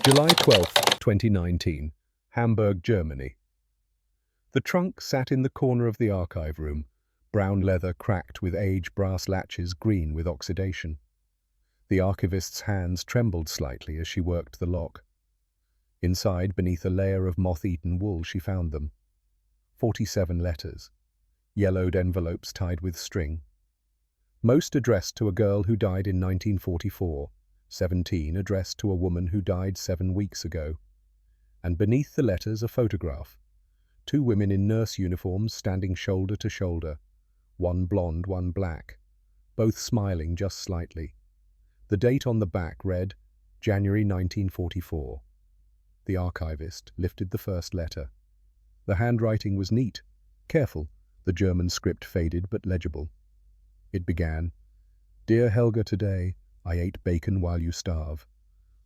July 12, 2019, Hamburg, Germany. The trunk sat in the corner of the archive room, brown leather cracked with age, brass latches green with oxidation. The archivist's hands trembled slightly as she worked the lock. Inside, beneath a layer of moth-eaten wool, she found them. 47 letters, yellowed envelopes tied with string. Most addressed to a girl who died in 1944, 17 addressed to a woman who died 7 weeks ago. And beneath the letters a photograph. 2 women in nurse uniforms standing shoulder to shoulder, one blonde, one black, both smiling just slightly. The date on the back read, January 1944. The archivist lifted the first letter. The handwriting was neat, careful, the German script faded but legible. It began, "Dear Helga, today I ate bacon while you starve.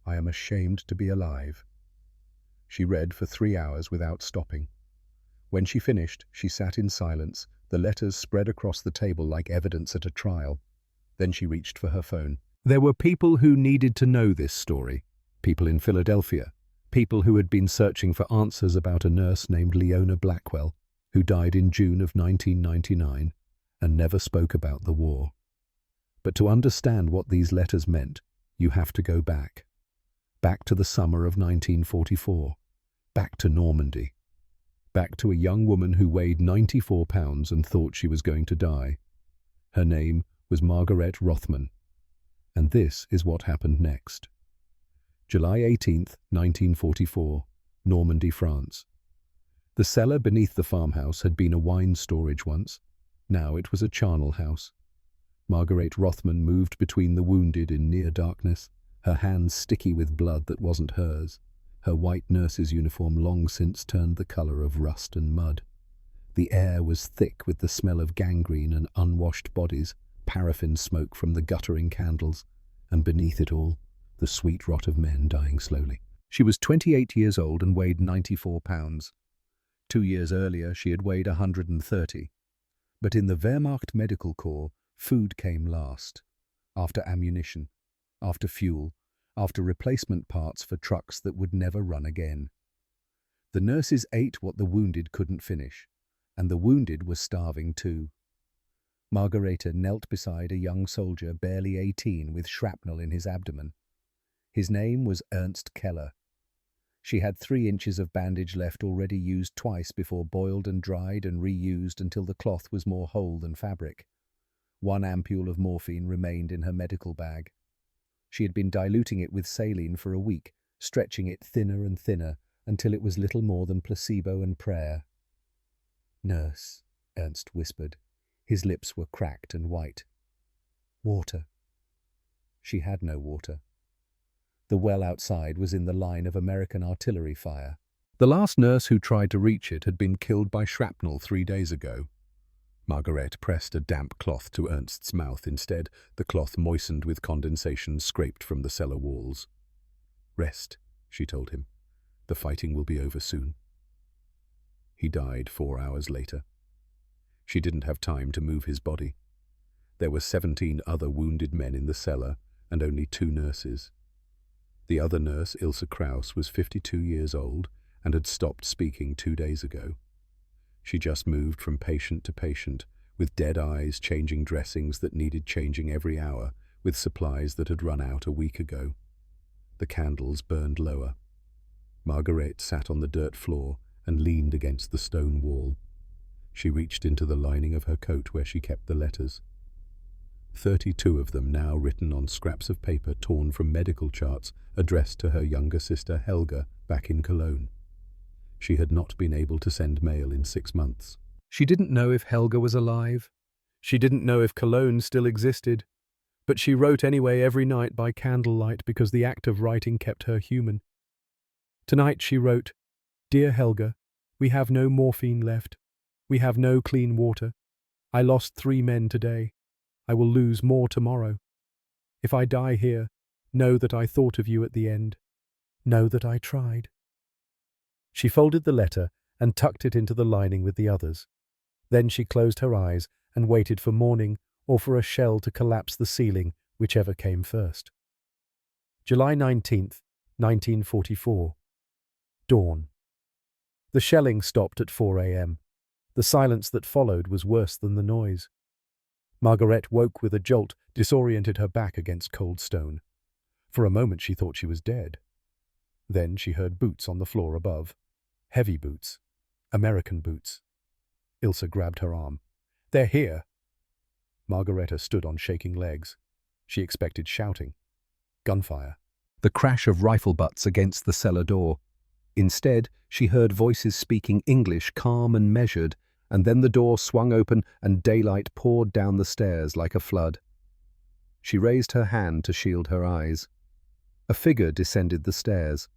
I am ashamed to be alive." She read for 3 hours without stopping. When she finished, she sat in silence, the letters spread across the table like evidence at a trial. Then she reached for her phone. There were people who needed to know this story. People in Philadelphia. People who had been searching for answers about a nurse named Leona Blackwell, who died in June of 1999 and never spoke about the war. But to understand what these letters meant, you have to go back. Back to the summer of 1944. Back to Normandy. Back to a young woman who weighed 94 pounds and thought she was going to die. Her name was Margaret Rothman. And this is what happened next. July 18th, 1944, Normandy, France. The cellar beneath the farmhouse had been a wine storage once. Now it was a charnel house. Margaret Rothman moved between the wounded in near darkness, her hands sticky with blood that wasn't hers, her white nurse's uniform long since turned the color of rust and mud. The air was thick with the smell of gangrene and unwashed bodies, paraffin smoke from the guttering candles, and beneath it all, the sweet rot of men dying slowly. She was 28 years old and weighed 94 pounds. 2 years earlier, she had weighed 130. But in the Wehrmacht Medical Corps, food came last. After ammunition, after fuel, after replacement parts for trucks that would never run again. The nurses ate what the wounded couldn't finish, and the wounded were starving too. Margareta knelt beside a young soldier barely 18 with shrapnel in his abdomen. His name was Ernst Keller. She had 3 inches of bandage left, already used twice before boiled and dried and reused until the cloth was more whole than fabric. 1 ampule of morphine remained in her medical bag. She had been diluting it with saline for a week, stretching it thinner and thinner until it was little more than placebo and prayer. "Nurse," Ernst whispered. His lips were cracked and white. "Water." She had no water. The well outside was in the line of American artillery fire. The last nurse who tried to reach it had been killed by shrapnel 3 days ago. Margaret pressed a damp cloth to Ernst's mouth instead, the cloth moistened with condensation scraped from the cellar walls. "Rest," she told him. "The fighting will be over soon." He died 4 hours later. She didn't have time to move his body. There were 17 other wounded men in the cellar and only 2 nurses. The other nurse, Ilse Kraus, was 52 years old and had stopped speaking 2 days ago. She just moved from patient to patient, with dead eyes, changing dressings that needed changing every hour, with supplies that had run out a week ago. The candles burned lower. Margaret sat on the dirt floor and leaned against the stone wall. She reached into the lining of her coat where she kept the letters. 32 of them now written on scraps of paper torn from medical charts addressed to her younger sister Helga back in Cologne. She had not been able to send mail in 6 months. She didn't know if Helga was alive. She didn't know if Cologne still existed. But she wrote anyway every night by candlelight because the act of writing kept her human. Tonight she wrote, "Dear Helga, we have no morphine left. We have no clean water. I lost 3 men today. I will lose more tomorrow. If I die here, know that I thought of you at the end. Know that I tried." She folded the letter and tucked it into the lining with the others. Then she closed her eyes and waited for morning or for a shell to collapse the ceiling, whichever came first. July 19th, 1944. Dawn. The shelling stopped at 4 a.m. The silence that followed was worse than the noise. Margaret woke with a jolt, disoriented her back against cold stone. For a moment she thought she was dead. Then she heard boots on the floor above. Heavy boots. American boots. Ilse grabbed her arm. "They're here!" Margareta stood on shaking legs. She expected shouting. Gunfire. The crash of rifle butts against the cellar door. Instead, she heard voices speaking English, calm and measured, and then the door swung open and daylight poured down the stairs like a flood. She raised her hand to shield her eyes. A figure descended the stairs,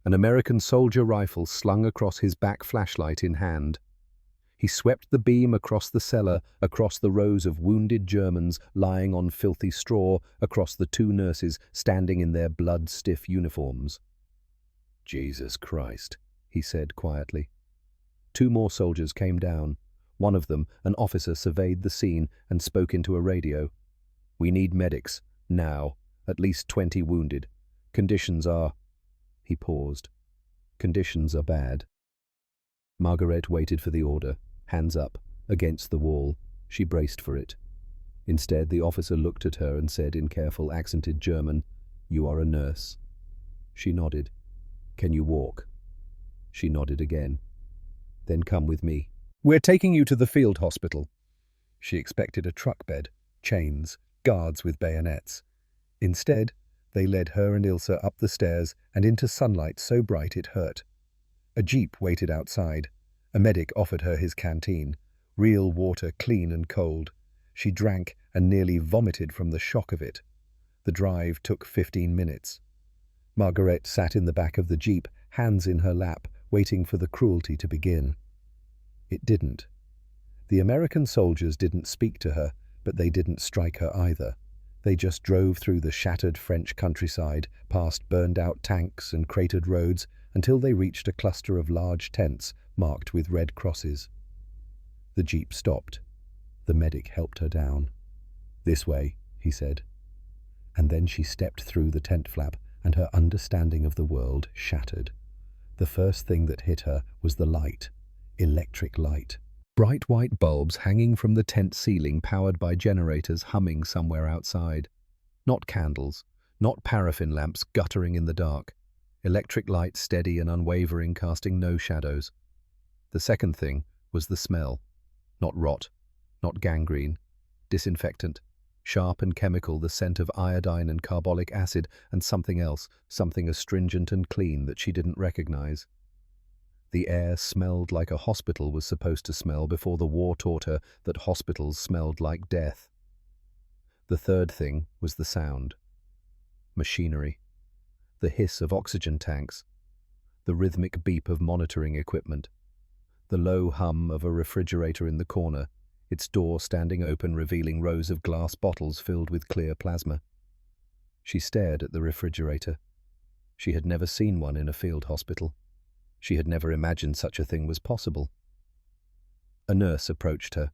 an American soldier rifle slung across his back, flashlight in hand. He swept the beam across the cellar, across the rows of wounded Germans lying on filthy straw, across the two nurses standing in their blood-stiff uniforms. "Jesus Christ," he said quietly. Two more soldiers came down. One of them, an officer, surveyed the scene and spoke into a radio. "We need medics, now. At least 20 wounded. Conditions are—" He paused. "Conditions are bad." Margaret waited for the order, hands up, against the wall. She braced for it. Instead, the officer looked at her and said in careful, accented German, "You are a nurse." She nodded. "Can you walk?" She nodded again. "Then come with me." "We're taking you to the field hospital." She expected a truck bed, chains, guards with bayonets. Instead, they led her and Ilse up the stairs and into sunlight so bright it hurt. A jeep waited outside. A medic offered her his canteen, real water, clean and cold. She drank and nearly vomited from the shock of it. The drive took 15 minutes. Margaret sat in the back of the jeep, hands in her lap, waiting for the cruelty to begin. It didn't. The American soldiers didn't speak to her, but they didn't strike her either. They just drove through the shattered French countryside, past burned-out tanks and cratered roads, until they reached a cluster of large tents marked with red crosses. The jeep stopped. The medic helped her down. "This way," he said. And then she stepped through the tent flap, and her understanding of the world shattered. The first thing that hit her was the light. Electric light. Bright white bulbs hanging from the tent ceiling, powered by generators humming somewhere outside. Not candles, not paraffin lamps guttering in the dark. Electric light, steady and unwavering, casting no shadows. The second thing was the smell. Not rot, not gangrene. Disinfectant. Sharp and chemical, the scent of iodine and carbolic acid, and something else, something astringent and clean that she didn't recognize. The air smelled like a hospital was supposed to smell before the war taught her that hospitals smelled like death. The third thing was the sound. Machinery. The hiss of oxygen tanks. The rhythmic beep of monitoring equipment. The low hum of a refrigerator in the corner, its door standing open, revealing rows of glass bottles filled with clear plasma. She stared at the refrigerator. She had never seen one in a field hospital. She had never imagined such a thing was possible. A nurse approached her.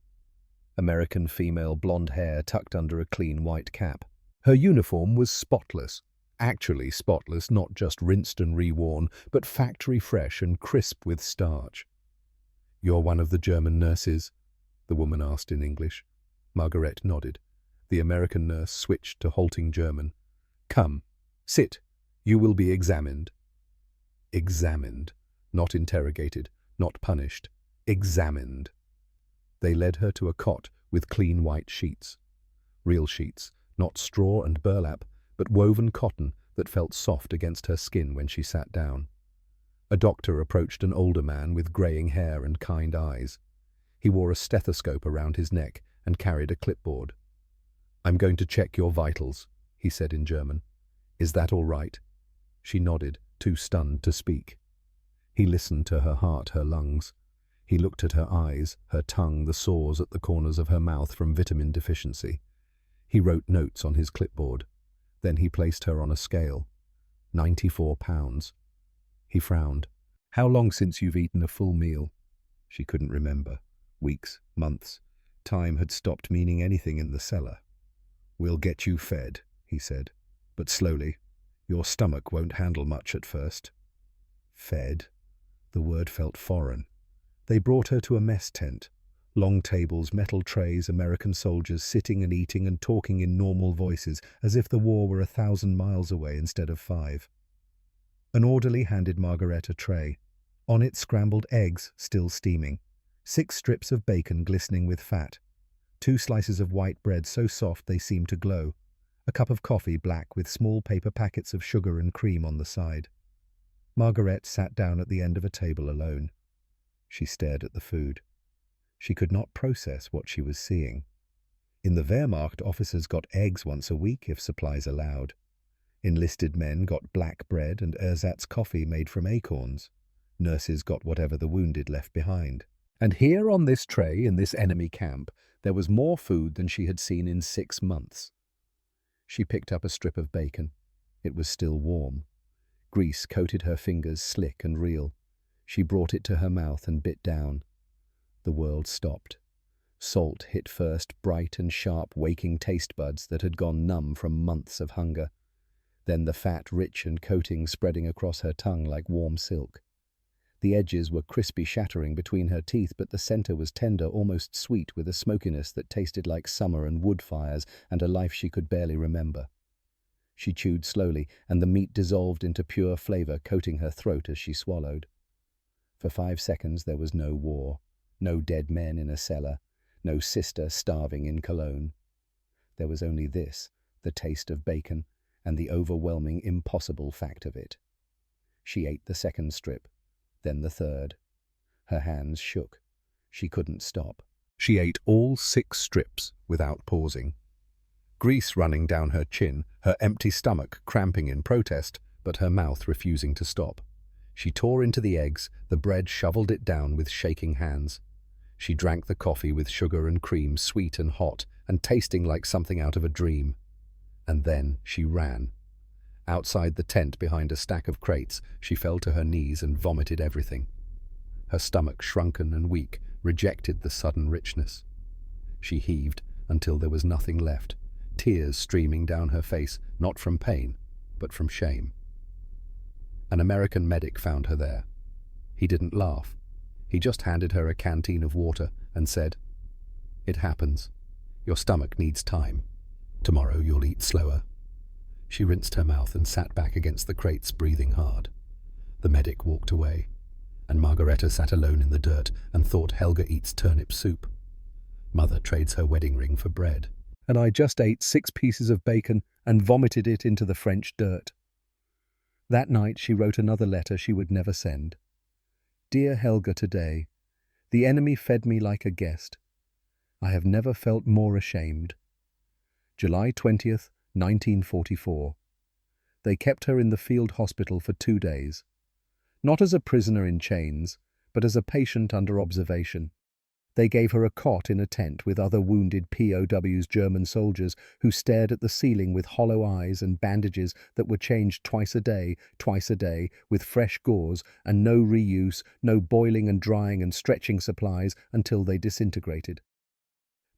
American female, blonde hair tucked under a clean white cap. Her uniform was spotless. Actually spotless, not just rinsed and reworn, but factory fresh and crisp with starch. "You're one of the German nurses?" the woman asked in English. Margaret nodded. The American nurse switched to halting German. "Come, sit. You will be examined." Examined. Not interrogated, not punished. Examined. They led her to a cot with clean white sheets. Real sheets, not straw and burlap, but woven cotton that felt soft against her skin when she sat down. A doctor approached an older man with greying hair and kind eyes. He wore a stethoscope around his neck and carried a clipboard. "I'm going to check your vitals," he said in German. "Is that all right?" She nodded, too stunned to speak. He listened to her heart, her lungs. He looked at her eyes, her tongue, the sores at the corners of her mouth from vitamin deficiency. He wrote notes on his clipboard. Then he placed her on a scale. 94 pounds. He frowned. "How long since you've eaten a full meal?" She couldn't remember. Weeks, months. Time had stopped meaning anything in the cellar. "We'll get you fed," he said, "but slowly. Your stomach won't handle much at first. Fed. The word felt foreign. They brought her to a mess tent. Long tables, metal trays, American soldiers sitting and eating and talking in normal voices, as if the war were 1,000 miles away instead of 5. An orderly handed Margaret a tray. On it scrambled eggs, still steaming. 6 strips of bacon glistening with fat. 2 slices of white bread so soft they seemed to glow. A cup of coffee black with small paper packets of sugar and cream on the side. Margaret sat down at the end of a table alone. She stared at the food. She could not process what she was seeing. In the Wehrmacht, officers got eggs once a week if supplies allowed. Enlisted men got black bread and ersatz coffee made from acorns. Nurses got whatever the wounded left behind. And here on this tray, in this enemy camp, there was more food than she had seen in 6 months. She picked up a strip of bacon. It was still warm. Grease coated her fingers, slick and real. She brought it to her mouth and bit down. The world stopped. Salt hit first bright and sharp, waking taste buds that had gone numb from months of hunger. Then the fat, rich and coating spreading across her tongue like warm silk. The edges were crispy, shattering between her teeth, but the center was tender, almost sweet, with a smokiness that tasted like summer and wood fires and a life she could barely remember. She chewed slowly, and the meat dissolved into pure flavor, coating her throat as she swallowed. For 5 seconds there was no war. No dead men in a cellar, no sister starving in Cologne. There was only this, the taste of bacon, and the overwhelming, impossible fact of it. She ate the 2nd strip, then the 3rd. Her hands shook. She couldn't stop. She ate all 6 strips without pausing. Grease running down her chin, her empty stomach cramping in protest, but her mouth refusing to stop. She tore into the eggs, the bread shoveled it down with shaking hands. She drank the coffee with sugar and cream, sweet and hot, and tasting like something out of a dream. And then she ran. Outside the tent behind a stack of crates, she fell to her knees and vomited everything. Her stomach, shrunken and weak, rejected the sudden richness. She heaved until there was nothing left, tears streaming down her face, not from pain, but from shame. An American medic found her there. He didn't laugh. He just handed her a canteen of water and said, "It happens. Your stomach needs time. Tomorrow you'll eat slower." She rinsed her mouth and sat back against the crates, breathing hard. The medic walked away, and Margareta sat alone in the dirt and thought Helga eats turnip soup. Mother trades her wedding ring for bread. And I just ate 6 pieces of bacon and vomited it into the French dirt. That night she wrote another letter she would never send. Dear Helga, today, the enemy fed me like a guest. I have never felt more ashamed. July 20th, 1944. They kept her in the field hospital for 2 days. Not as a prisoner in chains, but as a patient under observation. They gave her a cot in a tent with other wounded POWs, German soldiers, who stared at the ceiling with hollow eyes and bandages that were changed twice a day, with fresh gauze and no reuse, no boiling and drying and stretching supplies until they disintegrated.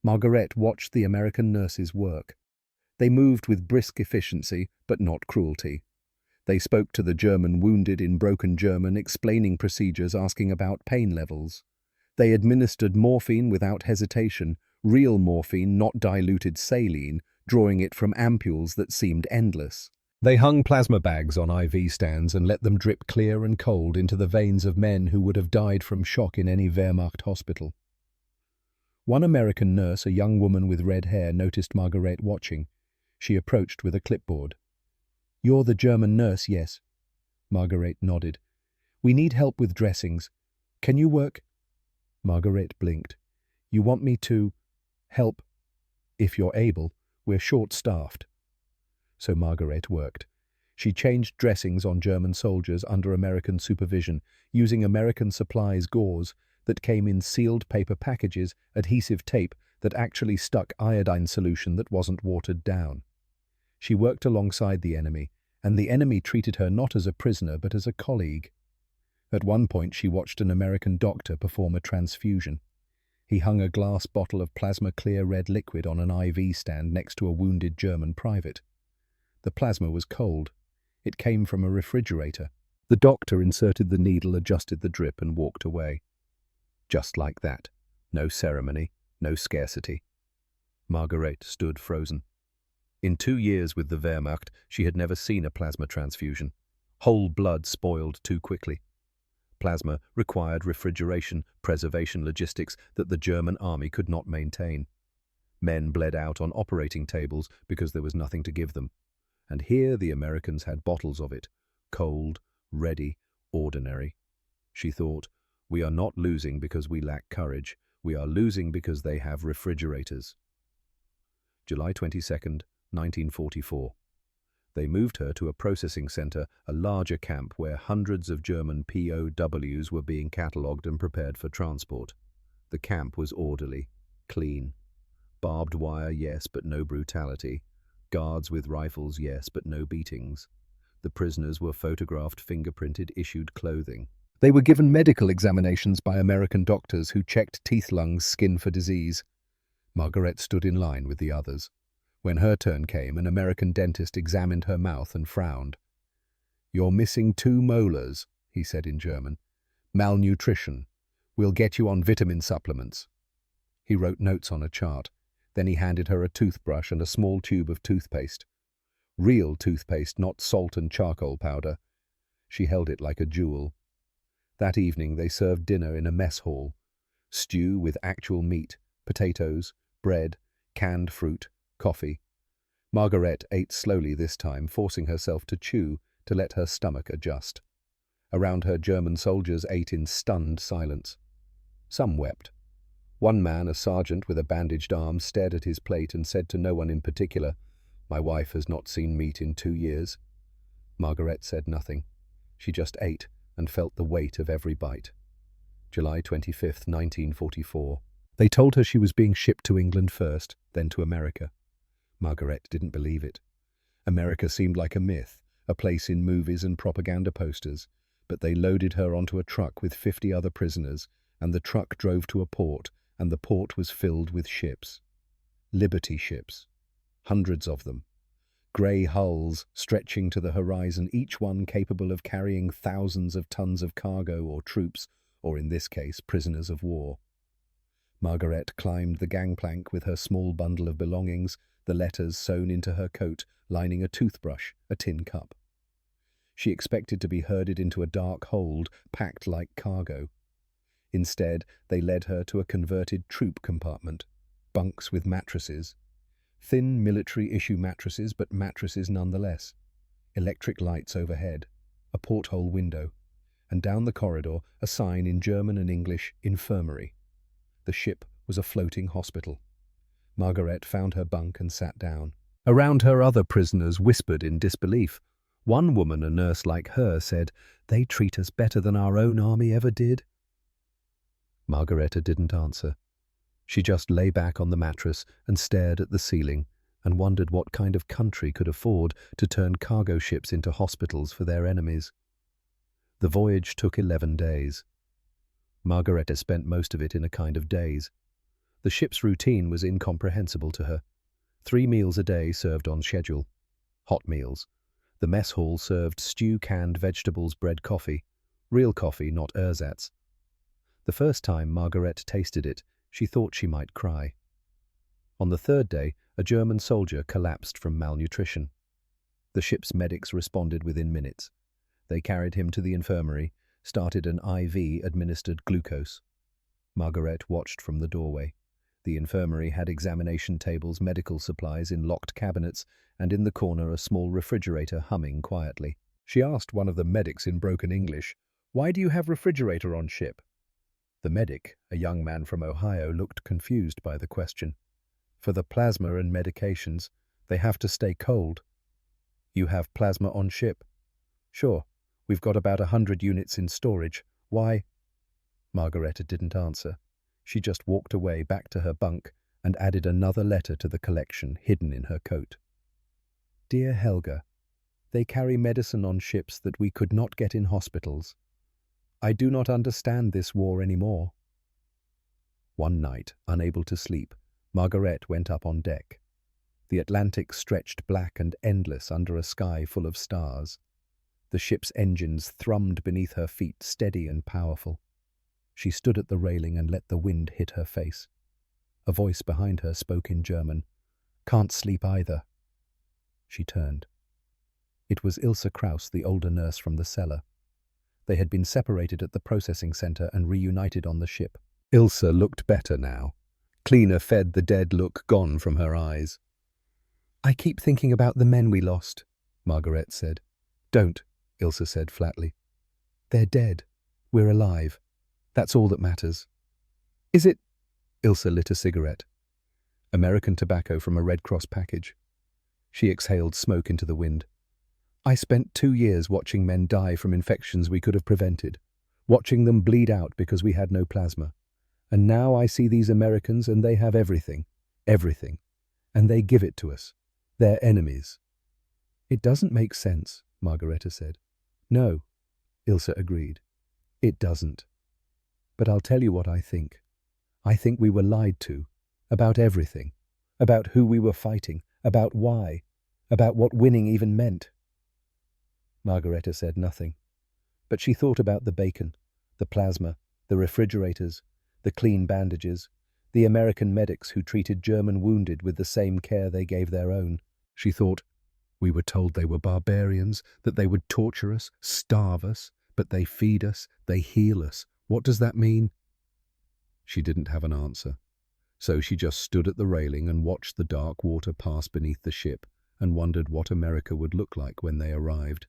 Margaret watched the American nurses work. They moved with brisk efficiency, but not cruelty. They spoke to the German wounded in broken German, explaining procedures, asking about pain levels. They administered morphine without hesitation, real morphine, not diluted saline, drawing it from ampules that seemed endless. They hung plasma bags on IV stands and let them drip clear and cold into the veins of men who would have died from shock in any Wehrmacht hospital. One American nurse, a young woman with red hair, noticed Margaret watching. She approached with a clipboard. "You're the German nurse, yes?" Margaret nodded. "We need help with dressings. Can you work?" Margaret blinked. "You want me to help? If you're able. We're short-staffed." So Margaret worked. She changed dressings on German soldiers under American supervision, using American supplies gauze that came in sealed paper packages, adhesive tape that actually stuck iodine solution that wasn't watered down. She worked alongside the enemy, and the enemy treated her not as a prisoner but as a colleague. At one point she watched an American doctor perform a transfusion. He hung a glass bottle of plasma clear red liquid on an IV stand next to a wounded German private. The plasma was cold. It came from a refrigerator. The doctor inserted the needle, adjusted the drip, and walked away. Just like that. No ceremony, no scarcity. Margaret stood frozen. In 2 years with the Wehrmacht, she had never seen a plasma transfusion. Whole blood spoiled too quickly. Plasma required refrigeration, preservation logistics that the German army could not maintain. Men bled out on operating tables because there was nothing to give them. And here the Americans had bottles of it, cold, ready, ordinary. She thought, we are not losing because we lack courage. We are losing because they have refrigerators. July 22nd, 1944. They moved her to a processing center, a larger camp where hundreds of German POWs were being catalogued and prepared for transport. The camp was orderly, clean. Barbed wire, yes, but no brutality. Guards with rifles, yes, but no beatings. The prisoners were photographed, fingerprinted, issued clothing. They were given medical examinations by American doctors who checked teeth, lungs, skin for disease. Margaret stood in line with the others. When her turn came, an American dentist examined her mouth and frowned. "You're missing 2 molars," he said in German. "Malnutrition. We'll get you on vitamin supplements." He wrote notes on a chart. Then he handed her a toothbrush and a small tube of toothpaste. Real toothpaste, not salt and charcoal powder. She held it like a jewel. That evening they served dinner in a mess hall. Stew with actual meat, potatoes, bread, canned fruit, coffee. Margaret ate slowly this time, forcing herself to chew to let her stomach adjust. Around her, German soldiers ate in stunned silence. Some wept. One man, a sergeant with a bandaged arm, stared at his plate and said to no one in particular, "My wife has not seen meat in 2 years." Margaret said nothing. She just ate and felt the weight of every bite. July 25th, 1944. They told her she was being shipped to England first, then to America. Margaret didn't believe it. America seemed like a myth, a place in movies and propaganda posters, but they loaded her onto a truck with 50 other prisoners, and the truck drove to a port, and the port was filled with ships. Liberty ships. Hundreds of them. Grey hulls stretching to the horizon, each one capable of carrying thousands of tons of cargo or troops, or in this case, prisoners of war. Margaret climbed the gangplank with her small bundle of belongings, the letters sewn into her coat, lining a toothbrush, a tin cup. She expected to be herded into a dark hold, packed like cargo. Instead, they led her to a converted troop compartment, bunks with mattresses. Thin military-issue mattresses, but mattresses nonetheless. Electric lights overhead, a porthole window, and down the corridor a sign in German and English, "Infirmary." The ship was a floating hospital. Margaret found her bunk and sat down. Around her, other prisoners whispered in disbelief. One woman, a nurse like her, said, "They treat us better than our own army ever did." Margareta didn't answer. She just lay back on the mattress and stared at the ceiling and wondered what kind of country could afford to turn cargo ships into hospitals for their enemies. The voyage took 11 days. Margareta spent most of it in a kind of daze. The ship's routine was incomprehensible to her. 3 meals a day served on schedule. Hot meals. The mess hall served stew, canned vegetables, bread, coffee. Real coffee, not ersatz. The first time Margaret tasted it, she thought she might cry. On the 3rd day, a German soldier collapsed from malnutrition. The ship's medics responded within minutes. They carried him to the infirmary, started an IV administered glucose. Margaret watched from the doorway. The infirmary had examination tables, medical supplies in locked cabinets, and in the corner a small refrigerator humming quietly. She asked one of the medics in broken English, "Why do you have refrigerator on ship?" The medic, a young man from Ohio, looked confused by the question. "For the plasma and medications, they have to stay cold." "You have plasma on ship?" "Sure. We've got about 100 units in storage. Why?" Margareta didn't answer. She just walked away back to her bunk and added another letter to the collection hidden in her coat. "Dear Helga, they carry medicine on ships that we could not get in hospitals. I do not understand this war anymore." One night, unable to sleep, Margaret went up on deck. The Atlantic stretched black and endless under a sky full of stars. The ship's engines thrummed beneath her feet, steady and powerful. She stood at the railing and let the wind hit her face. A voice behind her spoke in German. "Can't sleep either." She turned. It was Ilse Kraus, the older nurse from the cellar. They had been separated at the processing center and reunited on the ship. Ilse looked better now. Cleaner fed, the dead look gone from her eyes. "I keep thinking about the men we lost," Margaret said. "Don't," Ilse said flatly. "They're dead. We're alive. That's all that matters." "Is it—" Ilse lit a cigarette. American tobacco from a Red Cross package. She exhaled smoke into the wind. "I spent 2 years watching men die from infections we could have prevented, watching them bleed out because we had no plasma. And now I see these Americans and they have everything, everything. And they give it to us. They're enemies." "It doesn't make sense," Margareta said. "No," Ilse agreed. "It doesn't. But I'll tell you what I think. I think we were lied to. About everything. About who we were fighting. About why. About what winning even meant." Margareta said nothing. But she thought about the bacon, the plasma, the refrigerators, the clean bandages, the American medics who treated German wounded with the same care they gave their own. She thought, we were told they were barbarians, that they would torture us, starve us, but they feed us, they heal us. What does that mean? She didn't have an answer, so she just stood at the railing and watched the dark water pass beneath the ship and wondered what America would look like when they arrived.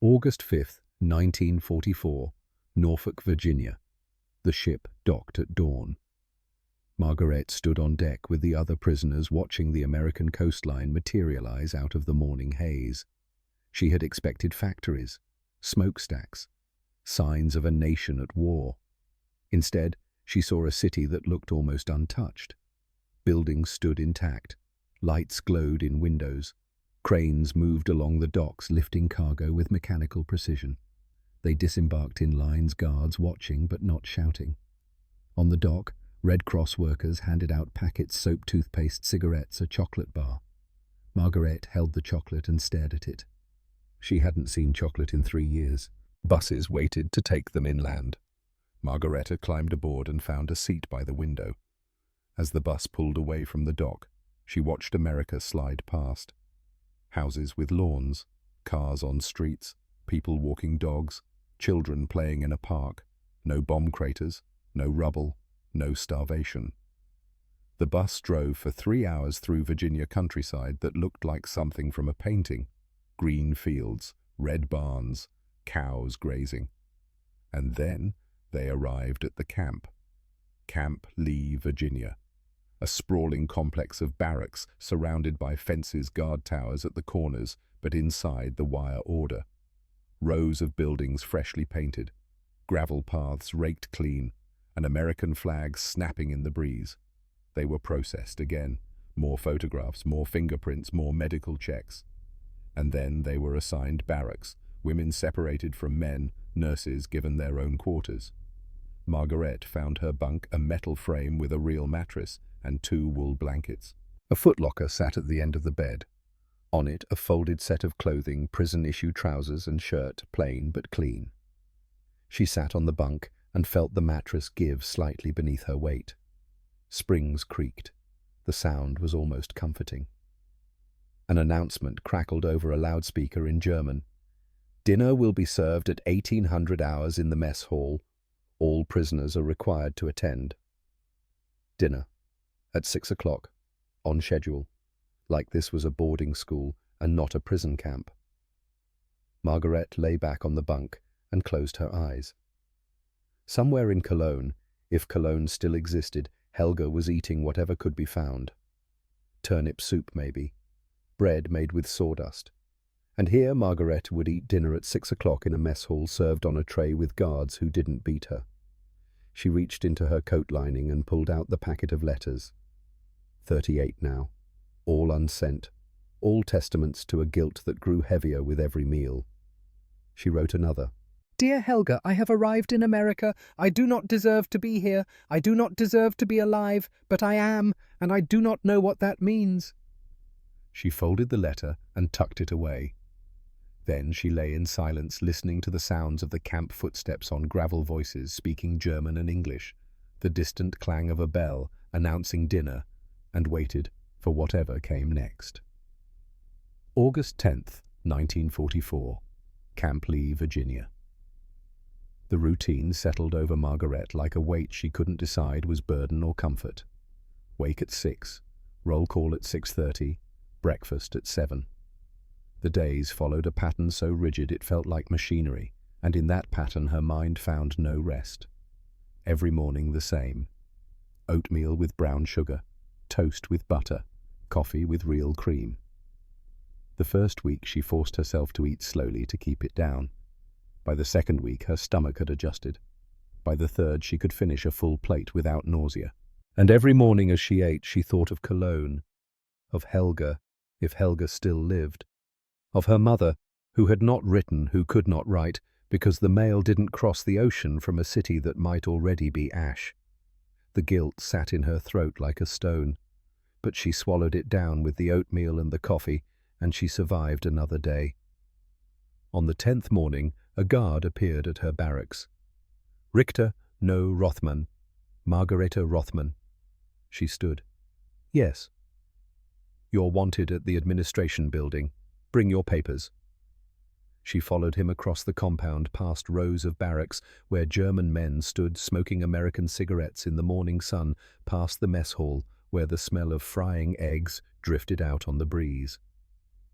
August 5th, 1944, Norfolk, Virginia. The ship docked at dawn. Margaret stood on deck with the other prisoners watching the American coastline materialize out of the morning haze. She had expected factories, smokestacks, signs of a nation at war. Instead, she saw a city that looked almost untouched. Buildings stood intact. Lights glowed in windows. Cranes moved along the docks, lifting cargo with mechanical precision. They disembarked in lines, guards watching but not shouting. On the dock, Red Cross workers handed out packets, soap, toothpaste, cigarettes, a chocolate bar. Margaret held the chocolate and stared at it. She hadn't seen chocolate in 3 years. Buses waited to take them inland. Margareta climbed aboard and found a seat by the window. As the bus pulled away from the dock, she watched America slide past. Houses with lawns, cars on streets, people walking dogs, children playing in a park, no bomb craters, no rubble, no starvation. The bus drove for 3 hours through Virginia countryside that looked like something from a painting. Green fields, red barns, cows grazing. And then they arrived at the camp. Camp Lee, Virginia. A sprawling complex of barracks surrounded by fences, guard towers at the corners, but inside the wire order. Rows of buildings freshly painted, gravel paths raked clean, an American flag snapping in the breeze. They were processed again. More photographs, more fingerprints, more medical checks. And then they were assigned barracks, women separated from men, nurses given their own quarters. Margaret found her bunk a metal frame with a real mattress and 2 wool blankets. A footlocker sat at the end of the bed. On it, a folded set of clothing, prison-issue trousers and shirt, plain but clean. She sat on the bunk and felt the mattress give slightly beneath her weight. Springs creaked. The sound was almost comforting. An announcement crackled over a loudspeaker in German. "Dinner will be served at 1800 hours in the mess hall. All prisoners are required to attend." Dinner. At 6 o'clock. On schedule. Like this was a boarding school and not a prison camp. Margaret lay back on the bunk and closed her eyes. Somewhere in Cologne, if Cologne still existed, Helga was eating whatever could be found. Turnip soup, maybe. Bread made with sawdust. And here Margaret would eat dinner at 6 o'clock in a mess hall served on a tray with guards who didn't beat her. She reached into her coat lining and pulled out the packet of letters. 38 now. All unsent. All testaments to a guilt that grew heavier with every meal. She wrote another. "Dear Helga, I have arrived in America. I do not deserve to be here. I do not deserve to be alive, but I am, and I do not know what that means." She folded the letter and tucked it away. Then she lay in silence, listening to the sounds of the camp footsteps on gravel voices speaking German and English, the distant clang of a bell announcing dinner, and waited for whatever came next. August 10th, 1944. Camp Lee, Virginia. The routine settled over Margaret like a weight she couldn't decide was burden or comfort. Wake at 6, roll call at 6:30, breakfast at 7. The days followed a pattern so rigid it felt like machinery, and in that pattern her mind found no rest. Every morning the same. Oatmeal with brown sugar, toast with butter, coffee with real cream. The first week she forced herself to eat slowly to keep it down. By the second week her stomach had adjusted. By the third she could finish a full plate without nausea. And every morning as she ate she thought of Cologne, of Helga, if Helga still lived, of her mother, who had not written, who could not write, because the mail didn't cross the ocean from a city that might already be ash. The guilt sat in her throat like a stone, but she swallowed it down with the oatmeal and the coffee, and she survived another day. On the 10th morning, a guard appeared at her barracks. Richter, no Rothman. Margareta Rothman. She stood. Yes. You're wanted at the administration building. Bring your papers. She followed him across the compound past rows of barracks where German men stood smoking American cigarettes in the morning sun, past the mess hall where the smell of frying eggs drifted out on the breeze.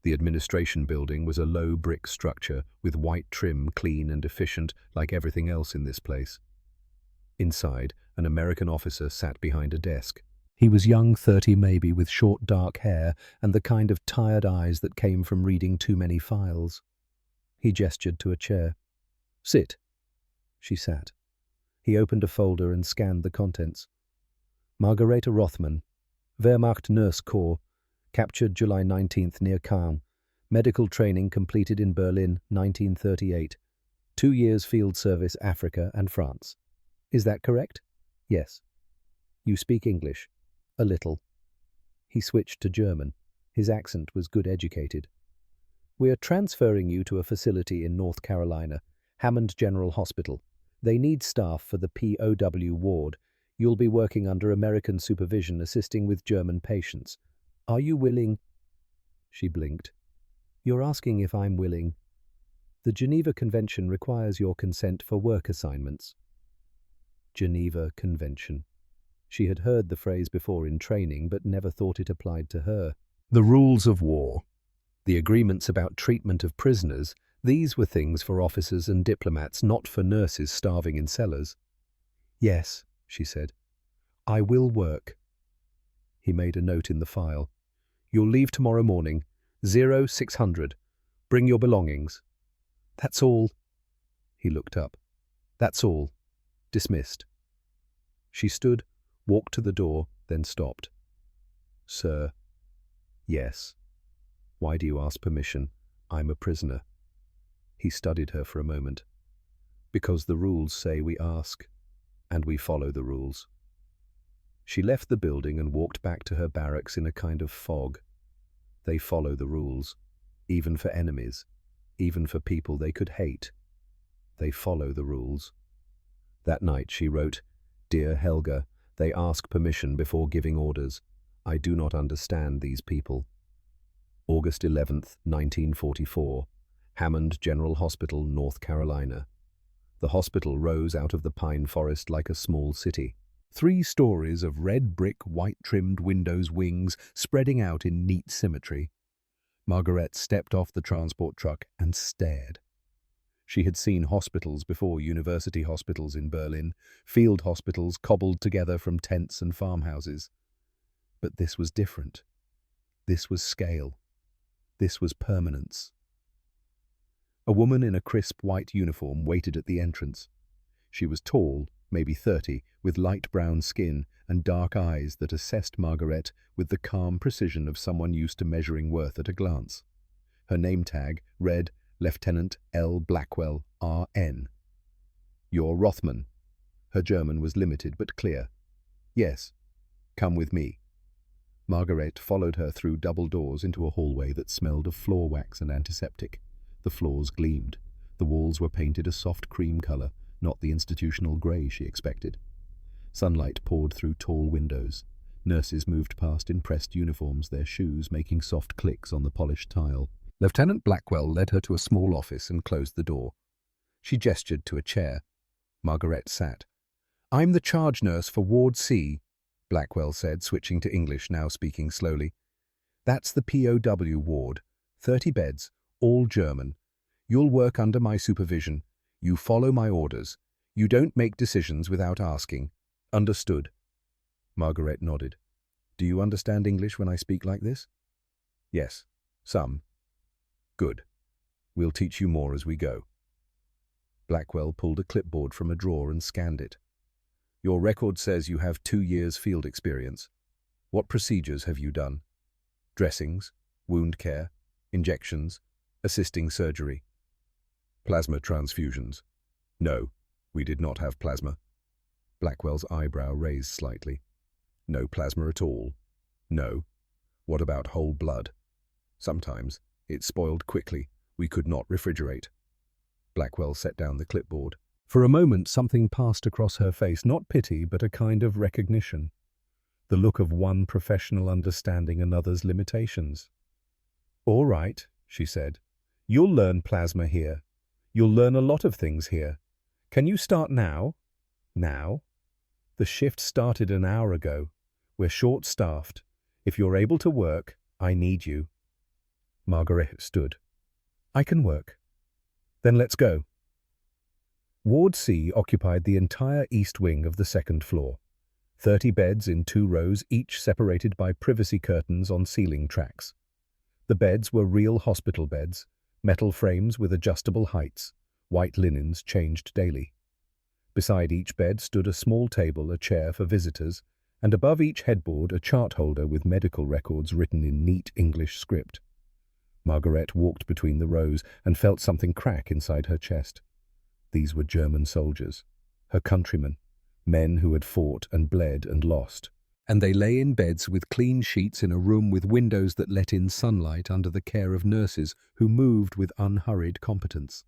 The administration building was a low brick structure with white trim, clean and efficient like everything else in this place. Inside, an American officer sat behind a desk. He was young, 30 maybe, with short dark hair and the kind of tired eyes that came from reading too many files. He gestured to a chair. Sit. She sat. He opened a folder and scanned the contents. Margareta Rothman, Wehrmacht Nurse Corps, captured July 19th near Caen. Medical training completed in Berlin, 1938. 2 years field service, Africa and France. Is that correct? Yes. You speak English? A little. He switched to German. His accent was good educated. We are transferring you to a facility in North Carolina, Hammond General Hospital. They need staff for the POW ward. You'll be working under American supervision, assisting with German patients. Are you willing? She blinked. You're asking if I'm willing. The Geneva Convention requires your consent for work assignments. Geneva Convention. She had heard the phrase before in training, but never thought it applied to her. The rules of war. The agreements about treatment of prisoners, these were things for officers and diplomats, not for nurses starving in cellars. Yes, she said. I will work. He made a note in the file. You'll leave tomorrow morning, 0600. Bring your belongings. That's all. He looked up. That's all. Dismissed. She stood, walked to the door, then stopped. Sir. Yes. Why do you ask permission? I'm a prisoner. He studied her for a moment. Because the rules say we ask, and we follow the rules. She left the building and walked back to her barracks in a kind of fog. They follow the rules, even for enemies, even for people they could hate. They follow the rules. That night she wrote, Dear Helga, they ask permission before giving orders. I do not understand these people. August 11th, 1944. Hammond General Hospital, North Carolina. The hospital rose out of the pine forest like a small city. 3 stories of red brick, white-trimmed windows, wings spreading out in neat symmetry. Margaret stepped off the transport truck and stared. She had seen hospitals before, university hospitals in Berlin, field hospitals cobbled together from tents and farmhouses. But this was different. This was scale. This was permanence. A woman in a crisp white uniform waited at the entrance. She was tall, maybe 30, with light brown skin and dark eyes that assessed Margaret with the calm precision of someone used to measuring worth at a glance. Her name tag read Lieutenant L. Blackwell, R.N. You're Rothman. Her German was limited but clear. Yes. Come with me. Margaret followed her through double doors into a hallway that smelled of floor wax and antiseptic. The floors gleamed. The walls were painted a soft cream color, not the institutional grey she expected. Sunlight poured through tall windows. Nurses moved past in pressed uniforms, their shoes making soft clicks on the polished tile. Lieutenant Blackwell led her to a small office and closed the door. She gestured to a chair. Margaret sat. "I'm the charge nurse for Ward C," Blackwell said, switching to English, now speaking slowly. "That's the POW ward. 30 beds, all German. You'll work under my supervision. You follow my orders. You don't make decisions without asking. Understood?" Margaret nodded. "Do you understand English when I speak like this?" "Yes, some." "Good. We'll teach you more as we go." Blackwell pulled a clipboard from a drawer and scanned it. "Your record says you have 2 years field experience. What procedures have you done? Dressings, wound care, injections, assisting surgery. Plasma transfusions?" "No, we did not have plasma." Blackwell's eyebrow raised slightly. "No plasma at all?" "No." "What about whole blood?" "Sometimes. It spoiled quickly. We could not refrigerate." Blackwell set down the clipboard. For a moment something passed across her face, not pity, but a kind of recognition. The look of one professional understanding another's limitations. "All right," she said. "You'll learn plasma here. You'll learn a lot of things here. Can you start now?" "Now?" "The shift started an hour ago. We're short-staffed. If you're able to work, I need you." Margaret stood. "I can work." "Then let's go." Ward C occupied the entire east wing of the second floor. 30 beds in 2 rows, each separated by privacy curtains on ceiling tracks. The beds were real hospital beds, metal frames with adjustable heights, white linens changed daily. Beside each bed stood a small table, a chair for visitors, and above each headboard a chart holder with medical records written in neat English script. Margaret walked between the rows and felt something crack inside her chest. These were German soldiers, her countrymen, men who had fought and bled and lost. And they lay in beds with clean sheets in a room with windows that let in sunlight under the care of nurses who moved with unhurried competence.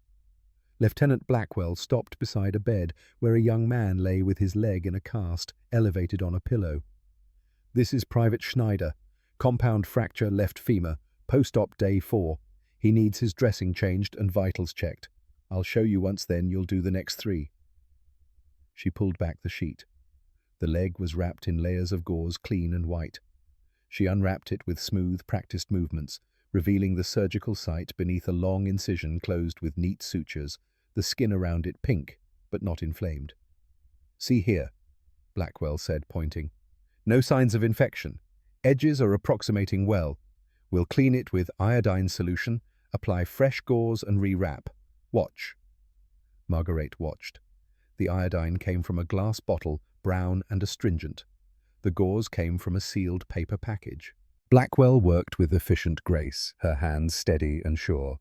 Lieutenant Blackwell stopped beside a bed where a young man lay with his leg in a cast, elevated on a pillow. "This is Private Schneider. Compound fracture left femur. Post-op day 4. He needs his dressing changed and vitals checked. I'll show you once, then you'll do the next 3. She pulled back the sheet. The leg was wrapped in layers of gauze, clean and white. She unwrapped it with smooth, practiced movements, revealing the surgical site beneath a long incision closed with neat sutures, the skin around it pink, but not inflamed. "See here," Blackwell said, pointing. "No signs of infection. Edges are approximating well. We'll clean it with iodine solution, apply fresh gauze and rewrap. Watch." Margaret watched. The iodine came from a glass bottle, brown and astringent. The gauze came from a sealed paper package. Blackwell worked with efficient grace, her hands steady and sure.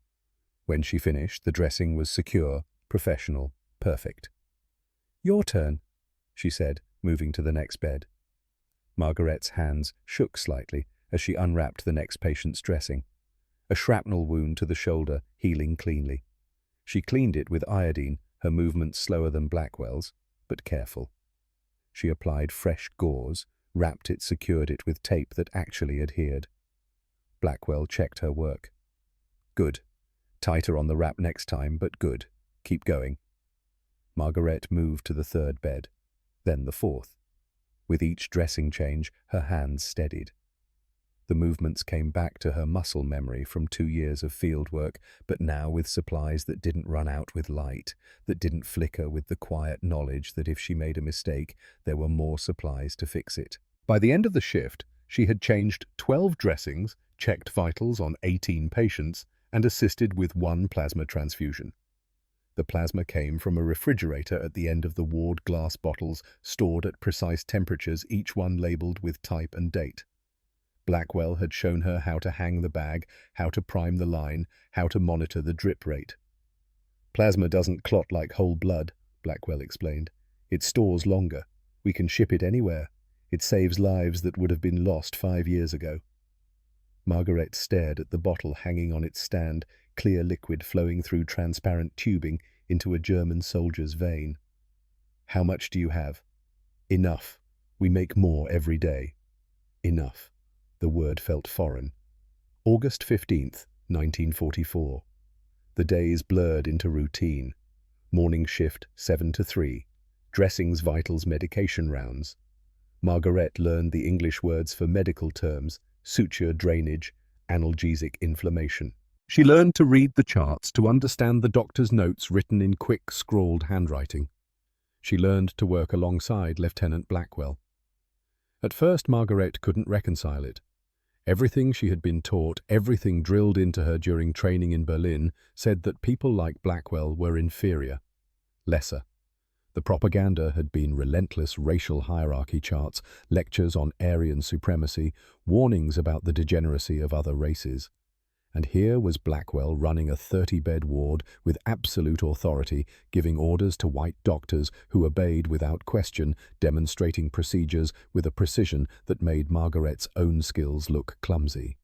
When she finished, the dressing was secure, professional, perfect. "Your turn," she said, moving to the next bed. Margaret's hands shook slightly as she unwrapped the next patient's dressing. A shrapnel wound to the shoulder, healing cleanly. She cleaned it with iodine, her movements slower than Blackwell's, but careful. She applied fresh gauze, wrapped it, secured it with tape that actually adhered. Blackwell checked her work. "Good. Tighter on the wrap next time, but good. Keep going." Margaret moved to the 3rd bed, then the 4th. With each dressing change, her hands steadied. The movements came back to her muscle memory from 2 years of field work, but now with supplies that didn't run out with light, that didn't flicker with the quiet knowledge that if she made a mistake, there were more supplies to fix it. By the end of the shift, she had changed 12 dressings, checked vitals on 18 patients, and assisted with 1 plasma transfusion. The plasma came from a refrigerator at the end of the ward, glass bottles stored at precise temperatures, each one labeled with type and date. Blackwell had shown her how to hang the bag, how to prime the line, how to monitor the drip rate. "Plasma doesn't clot like whole blood," Blackwell explained. "It stores longer. We can ship it anywhere. It saves lives that would have been lost 5 years ago." Margaret stared at the bottle hanging on its stand, clear liquid flowing through transparent tubing into a German soldier's vein. "How much do you have?" "Enough. We make more every day." Enough. The word felt foreign. August 15th, 1944. The days blurred into routine. Morning shift, 7 to 3. Dressings, vitals, medication rounds. Margaret learned the English words for medical terms: suture, drainage, analgesic, inflammation. She learned to read the charts, to understand the doctor's notes written in quick, scrawled handwriting. She learned to work alongside Lieutenant Blackwell. At first, Margaret couldn't reconcile it. Everything she had been taught, everything drilled into her during training in Berlin, said that people like Blackwell were inferior, lesser. The propaganda had been relentless racial hierarchy charts, lectures on Aryan supremacy, warnings about the degeneracy of other races. And here was Blackwell running a 30-bed ward with absolute authority, giving orders to white doctors who obeyed without question, demonstrating procedures with a precision that made Margaret's own skills look clumsy.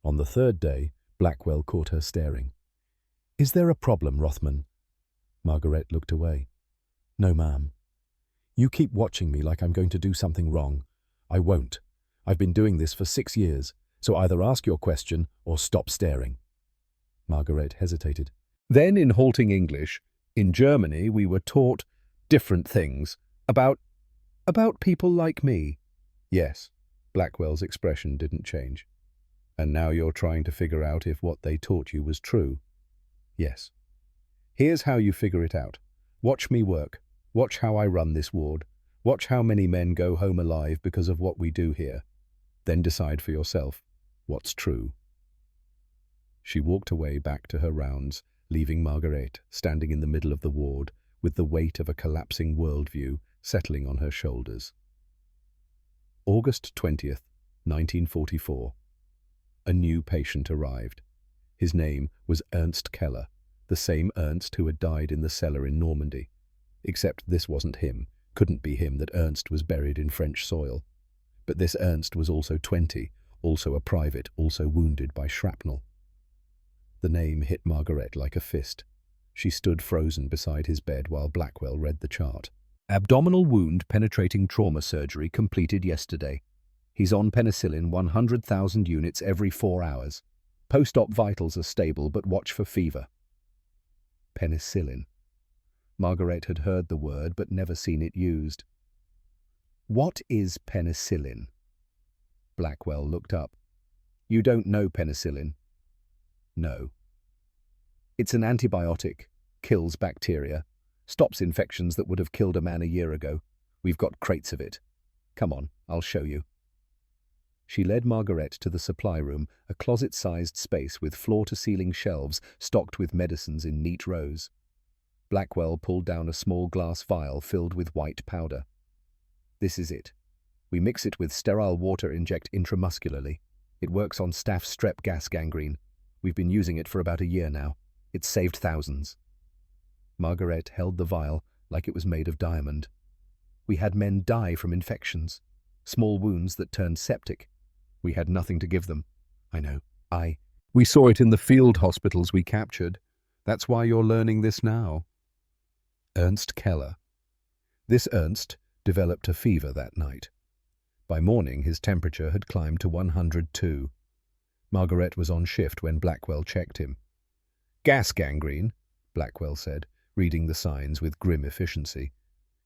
On the third day, Blackwell caught her staring. "Is there a problem, Rothman?" Margaret looked away. "No, ma'am. You keep watching me like I'm going to do something wrong. I won't. I've been doing this for 6 years. So either ask your question or stop staring." Margaret hesitated. Then, in halting English, "In Germany we were taught different things. About people like me." "Yes." Blackwell's expression didn't change. "And now you're trying to figure out if what they taught you was true." "Yes." "Here's how you figure it out. Watch me work. Watch how I run this ward. Watch how many men go home alive because of what we do here. Then decide for yourself what's true." She walked away back to her rounds, leaving Margaret standing in the middle of the ward with the weight of a collapsing worldview settling on her shoulders. August 20th, 1944. A new patient arrived. His name was Ernst Keller, the same Ernst who had died in the cellar in Normandy. Except this wasn't him, couldn't be him that Ernst was buried in French soil. But this Ernst was also 20, also a private, also wounded by shrapnel. The name hit Margaret like a fist. She stood frozen beside his bed while Blackwell read the chart. "Abdominal wound penetrating trauma surgery completed yesterday. He's on penicillin 100,000 units every 4 hours. Post-op vitals are stable, but watch for fever." Penicillin. Margaret had heard the word but never seen it used. "What is penicillin?" Blackwell looked up. "You don't know penicillin?" "No." "It's an antibiotic, kills bacteria, stops infections that would have killed a man a year ago. We've got crates of it. Come on, I'll show you." She led Margaret to the supply room, a closet-sized space with floor-to-ceiling shelves stocked with medicines in neat rows. Blackwell pulled down a small glass vial filled with white powder. "This is it. We mix it with sterile water, inject intramuscularly. It works on staph strep gas gangrene. We've been using it for about a year now. It's saved thousands." Margaret held the vial like it was made of diamond. "We had men die from infections, small wounds that turned septic. We had nothing to give them." "I know. We saw it in the field hospitals we captured. That's why you're learning this now." Ernst Keller. This Ernst developed a fever that night. By morning, his temperature had climbed to 102. Margaret was on shift when Blackwell checked him. "Gas gangrene," Blackwell said, reading the signs with grim efficiency.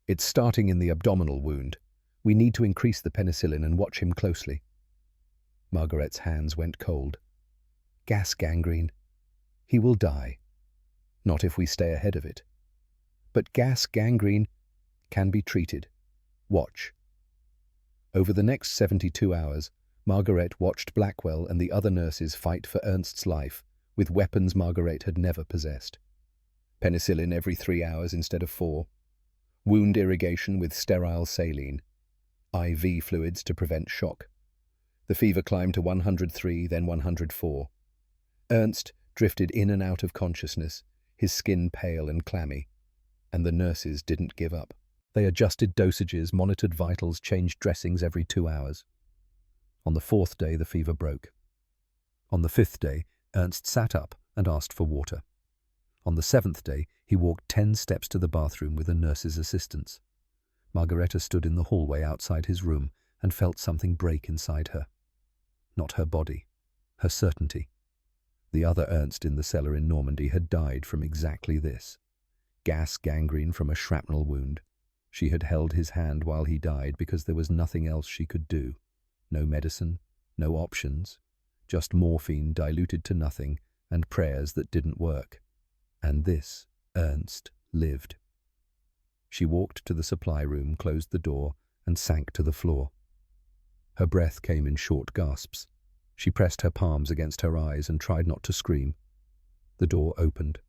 "It's starting in the abdominal wound. We need to increase the penicillin and watch him closely." Margaret's hands went cold. "Gas gangrene. He will die. Not if we stay ahead of it. But gas gangrene can be treated. Watch." Over the next 72 hours, Margaret watched Blackwell and the other nurses fight for Ernst's life with weapons Margaret had never possessed. Penicillin every 3 hours instead of 4. Wound irrigation with sterile saline. IV fluids to prevent shock. The fever climbed to 103, then 104. Ernst drifted in and out of consciousness, his skin pale and clammy. And the nurses didn't give up. They adjusted dosages, monitored vitals, changed dressings every 2 hours. On the 4th day, the fever broke. On the 5th day, Ernst sat up and asked for water. On the 7th day, he walked 10 steps to the bathroom with a nurse's assistance. Margareta stood in the hallway outside his room and felt something break inside her. Not her body, her certainty. The other Ernst in the cellar in Normandy had died from exactly this. Gas gangrene from a shrapnel wound. She had held his hand while he died because there was nothing else she could do. No medicine, no options, just morphine diluted to nothing and prayers that didn't work. And this Ernst lived. She walked to the supply room, closed the door, and sank to the floor. Her breath came in short gasps. She pressed her palms against her eyes and tried not to scream. The door opened.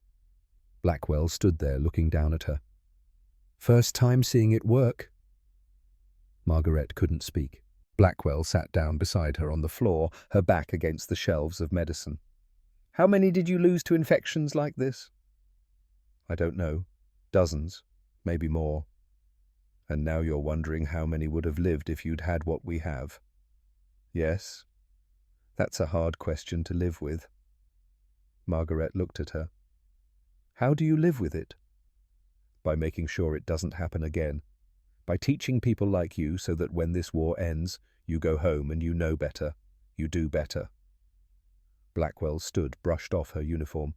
Blackwell stood there looking down at her. "First time seeing it work." Margaret couldn't speak. Blackwell sat down beside her on the floor, her back against the shelves of medicine. "How many did you lose to infections like this?" "I don't know. Dozens. Maybe more. And now you're wondering how many would have lived if you'd had what we have." "Yes. That's a hard question to live with." Margaret looked at her. "How do you live with it?" "By making sure it doesn't happen again. By teaching people like you so that when this war ends, you go home and you know better. You do better." Blackwell stood, brushed off her uniform.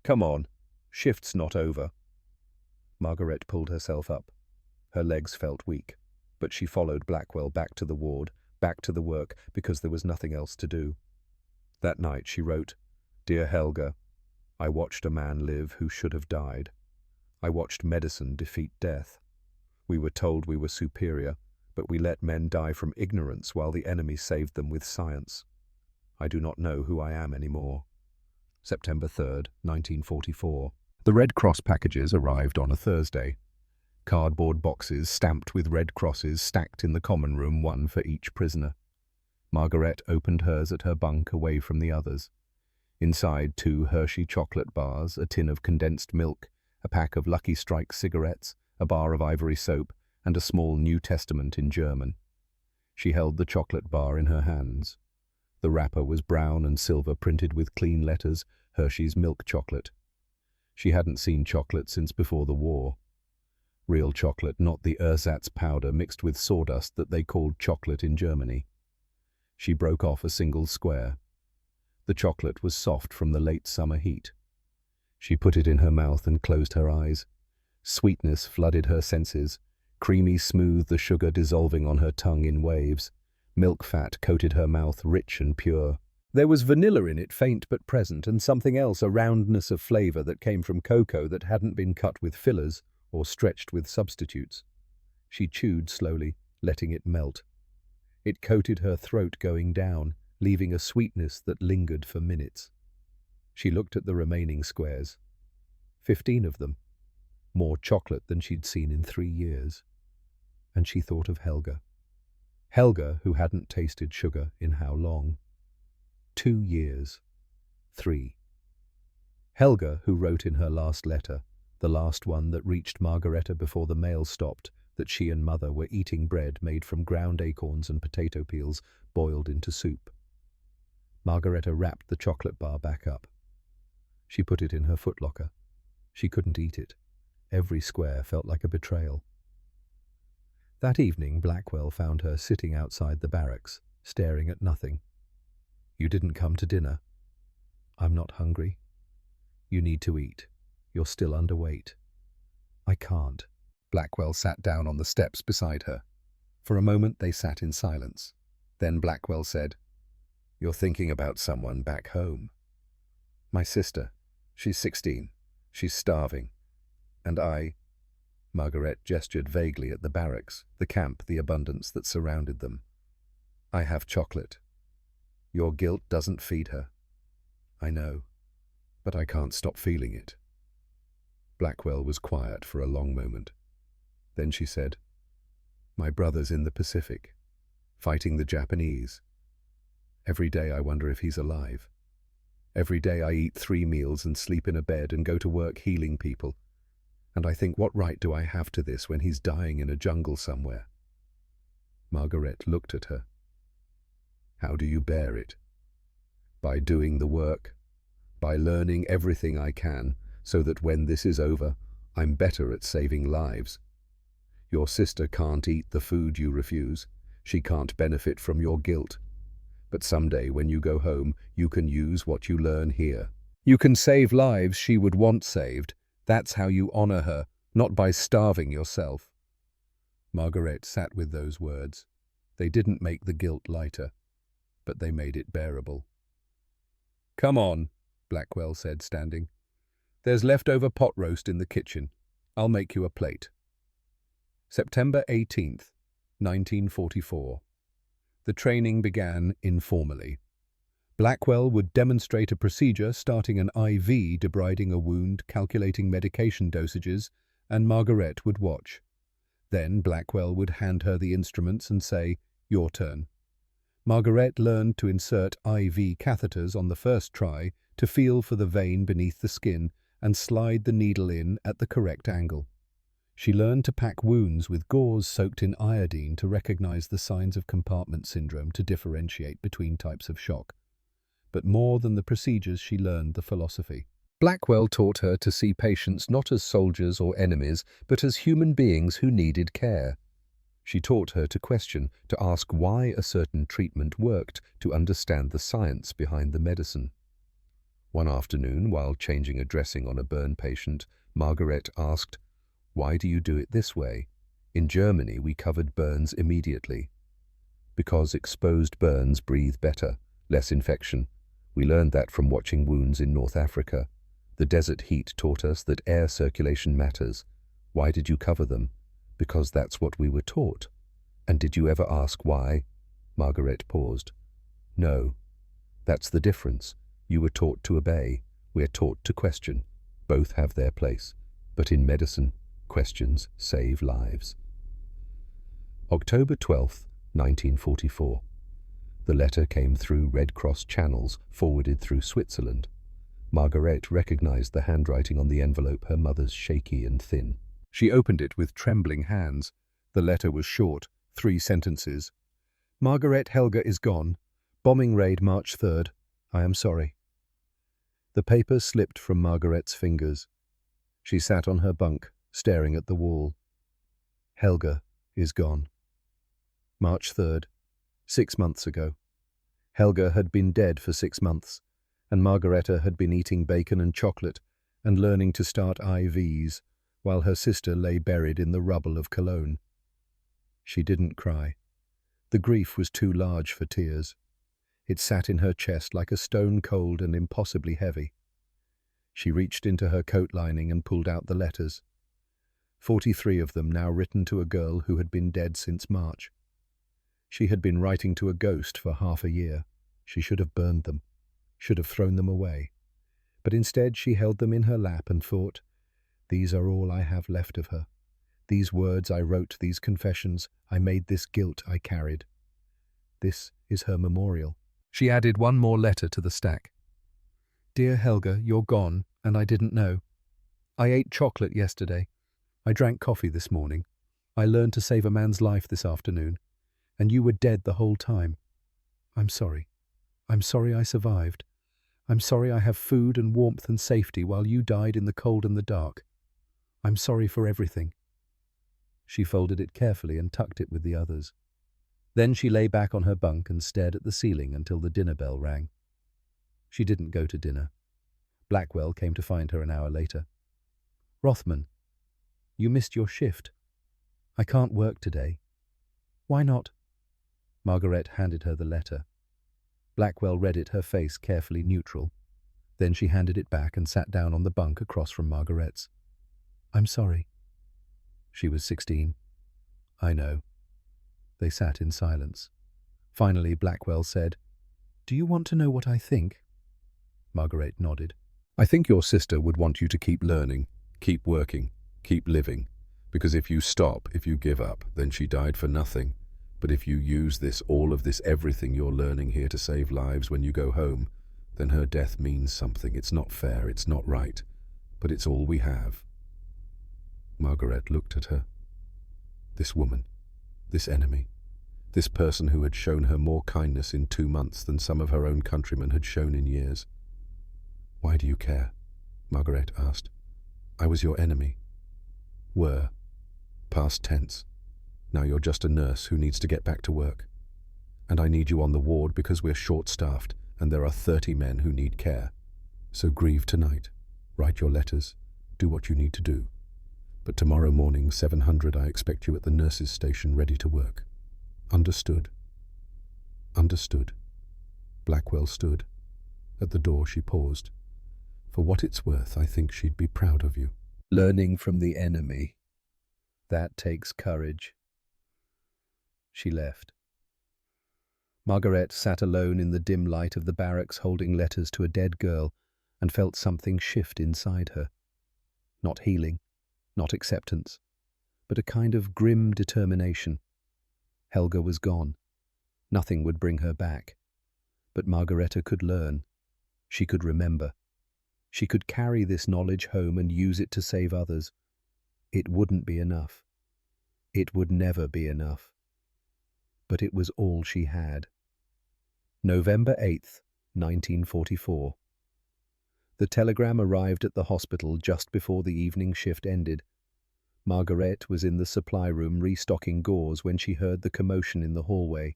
"Come on. Shift's not over." Margaret pulled herself up. Her legs felt weak, but she followed Blackwell back to the ward, back to the work, because there was nothing else to do. That night she wrote, "Dear Helga, I watched a man live who should have died. I watched medicine defeat death. We were told we were superior, but we let men die from ignorance while the enemy saved them with science. I do not know who I am anymore." September 3rd, 1944. The Red Cross packages arrived on a Thursday. Cardboard boxes stamped with red crosses stacked in the common room, one for each prisoner. Margaret opened hers at her bunk away from the others. Inside 2 Hershey chocolate bars, a tin of condensed milk, a pack of Lucky Strike cigarettes, a bar of ivory soap, and a small New Testament in German. She held the chocolate bar in her hands. The wrapper was brown and silver, printed with clean letters, Hershey's milk chocolate. She hadn't seen chocolate since before the war. Real chocolate, not the ersatz powder mixed with sawdust that they called chocolate in Germany. She broke off a single square. The chocolate was soft from the late summer heat. She put it in her mouth and closed her eyes. Sweetness flooded her senses. Creamy smooth, the sugar dissolving on her tongue in waves. Milk fat coated her mouth, rich and pure. There was vanilla in it, faint but present, and something else, a roundness of flavor that came from cocoa that hadn't been cut with fillers or stretched with substitutes. She chewed slowly, letting it melt. It coated her throat going down, leaving a sweetness that lingered for minutes. She looked at the remaining squares. 15 of them. More chocolate than she'd seen in 3 years. And she thought of Helga. Helga, who hadn't tasted sugar in how long? 2 years. 3. Helga, who wrote in her last letter, the last one that reached Margareta before the mail stopped, that she and Mother were eating bread made from ground acorns and potato peels boiled into soup. Margareta wrapped the chocolate bar back up. She put it in her footlocker. She couldn't eat it. Every square felt like a betrayal. That evening, Blackwell found her sitting outside the barracks, staring at nothing. "You didn't come to dinner." "I'm not hungry." "You need to eat. You're still underweight." "I can't." Blackwell sat down on the steps beside her. For a moment they sat in silence. Then Blackwell said, "You're thinking about someone back home." "My sister. She's 16. She's starving. And I—" Margaret gestured vaguely at the barracks, the camp, the abundance that surrounded them. "I have chocolate. Your guilt doesn't feed her." "I know, but I can't stop feeling it." Blackwell was quiet for a long moment. Then she said, "My brother's in the Pacific, fighting the Japanese. Every day I wonder if he's alive. Every day I eat 3 meals and sleep in a bed and go to work healing people. And I think, what right do I have to this when he's dying in a jungle somewhere?" Margaret looked at her. "How do you bear it?" "By doing the work. By learning everything I can, so that when this is over, I'm better at saving lives. Your sister can't eat the food you refuse. She can't benefit from your guilt. But someday when you go home, you can use what you learn here. You can save lives she would want saved. That's how you honor her, not by starving yourself. Margaret sat with those words. They didn't make the guilt lighter, but they made it bearable. "Come on," Blackwell said, standing. "There's leftover pot roast in the kitchen. I'll make you a plate." September 18th, 1944. The training began informally. Blackwell would demonstrate a procedure starting an IV, debriding a wound, calculating medication dosages, and Margaret would watch. Then Blackwell would hand her the instruments and say, "Your turn." Margaret learned to insert IV catheters on the first try, to feel for the vein beneath the skin and slide the needle in at the correct angle. She learned to pack wounds with gauze soaked in iodine to recognize the signs of compartment syndrome, to differentiate between types of shock. But more than the procedures, she learned the philosophy. Blackwell taught her to see patients not as soldiers or enemies, but as human beings who needed care. She taught her to question, to ask why a certain treatment worked, to understand the science behind the medicine. One afternoon, while changing a dressing on a burn patient, Margaret asked, "Why do you do it this way? In Germany, we covered burns immediately." "Because exposed burns breathe better, less infection. We learned that from watching wounds in North Africa. The desert heat taught us that air circulation matters. Why did you cover them? Because that's what we were taught." "And did you ever ask why?" Margaret paused. "No. That's the difference. You were taught to obey. We're taught to question. Both have their place. But in medicine, questions save lives." October 12th, 1944. The letter came through Red Cross channels, forwarded through Switzerland. Margaret recognized the handwriting on the envelope, her mother's, shaky and thin. She opened it with trembling hands. The letter was short, 3 sentences. "Margaret Helga is gone. Bombing raid March 3rd. I am sorry." The paper slipped from Margaret's fingers. She sat on her bunk, staring at the wall. Helga is gone. March 3rd, 6 months ago. Helga had been dead for 6 months, and Margareta had been eating bacon and chocolate and learning to start IVs, while her sister lay buried in the rubble of Cologne. She didn't cry. The grief was too large for tears. It sat in her chest like a stone cold and impossibly heavy. She reached into her coat lining and pulled out the letters. 43 of them now written to a girl who had been dead since March. She had been writing to a ghost for half a year. She should have burned them, should have thrown them away. But instead she held them in her lap and thought, "These are all I have left of her. These words I wrote, these confessions I made, this guilt I carried. This is her memorial." She added one more letter to the stack. "Dear Helga, you're gone, and I didn't know. I ate chocolate yesterday. I drank coffee this morning. I learned to save a man's life this afternoon. And you were dead the whole time. I'm sorry. I'm sorry I survived. I'm sorry I have food and warmth and safety while you died in the cold and the dark. I'm sorry for everything." She folded it carefully and tucked it with the others. Then she lay back on her bunk and stared at the ceiling until the dinner bell rang. She didn't go to dinner. Blackwell came to find her an hour later. "Rothman, you missed your shift. I can't work today." "Why not?" Margaret handed her the letter. Blackwell read it, her face carefully neutral. Then she handed it back and sat down on the bunk across from Margaret's. "I'm sorry." She was 16. "I know." They sat in silence. Finally, Blackwell said, "Do you want to know what I think?" Margaret nodded. "I think your sister would want you to keep learning, keep working, keep living. Because if you stop, if you give up, then she died for nothing. But if you use this, all of this, everything you're learning here to save lives when you go home, then her death means something. It's not fair, it's not right, but it's all we have." Margaret looked at her. This woman, this enemy, this person who had shown her more kindness in 2 months than some of her own countrymen had shown in years. Why do you care? Margaret asked. I was your enemy. Were. Past tense. Now you're just a nurse who needs to get back to work. And I need you on the ward because we're short-staffed and there are 30 men who need care. So grieve tonight. Write your letters. Do what you need to do. But tomorrow morning, 700, I expect you at the nurses' station ready to work. Understood? Understood. Blackwell stood. At the door she paused. For what it's worth, I think she'd be proud of you. Learning from the enemy. That takes courage. She left. Margaret sat alone in the dim light of the barracks holding letters to a dead girl and felt something shift inside her. Not healing, not acceptance, but a kind of grim determination. Helga was gone. Nothing would bring her back. But Margareta could learn. She could remember. She could carry this knowledge home and use it to save others. It wouldn't be enough. It would never be enough. But it was all she had. November 8th, 1944. The telegram arrived at the hospital just before the evening shift ended. Margaret was in the supply room restocking gauze when she heard the commotion in the hallway.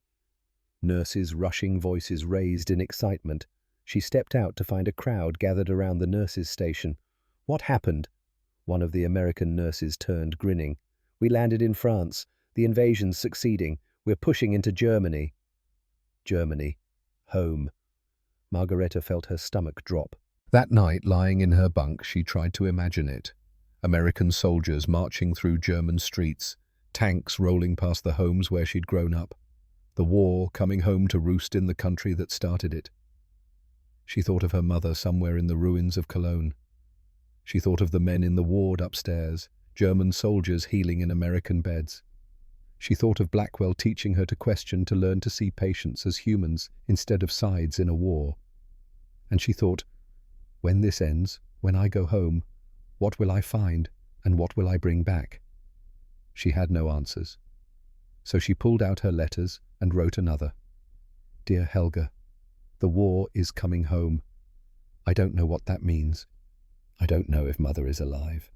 Nurses' rushing voices raised in excitement. She stepped out to find a crowd gathered around the nurses' station. What happened? One of the American nurses turned, grinning. We landed in France. The invasion's succeeding. We're pushing into Germany. Germany. Home. Margareta felt her stomach drop. That night, lying in her bunk, she tried to imagine it. American soldiers marching through German streets, tanks rolling past the homes where she'd grown up, the war coming home to roost in the country that started it. She thought of her mother somewhere in the ruins of Cologne. She thought of the men in the ward upstairs, German soldiers healing in American beds. She thought of Blackwell teaching her to question, to learn to see patients as humans instead of sides in a war. And she thought, when this ends, when I go home, what will I find and what will I bring back? She had no answers. So she pulled out her letters and wrote another. Dear Helga, the war is coming home. I don't know what that means. I don't know if Mother is alive.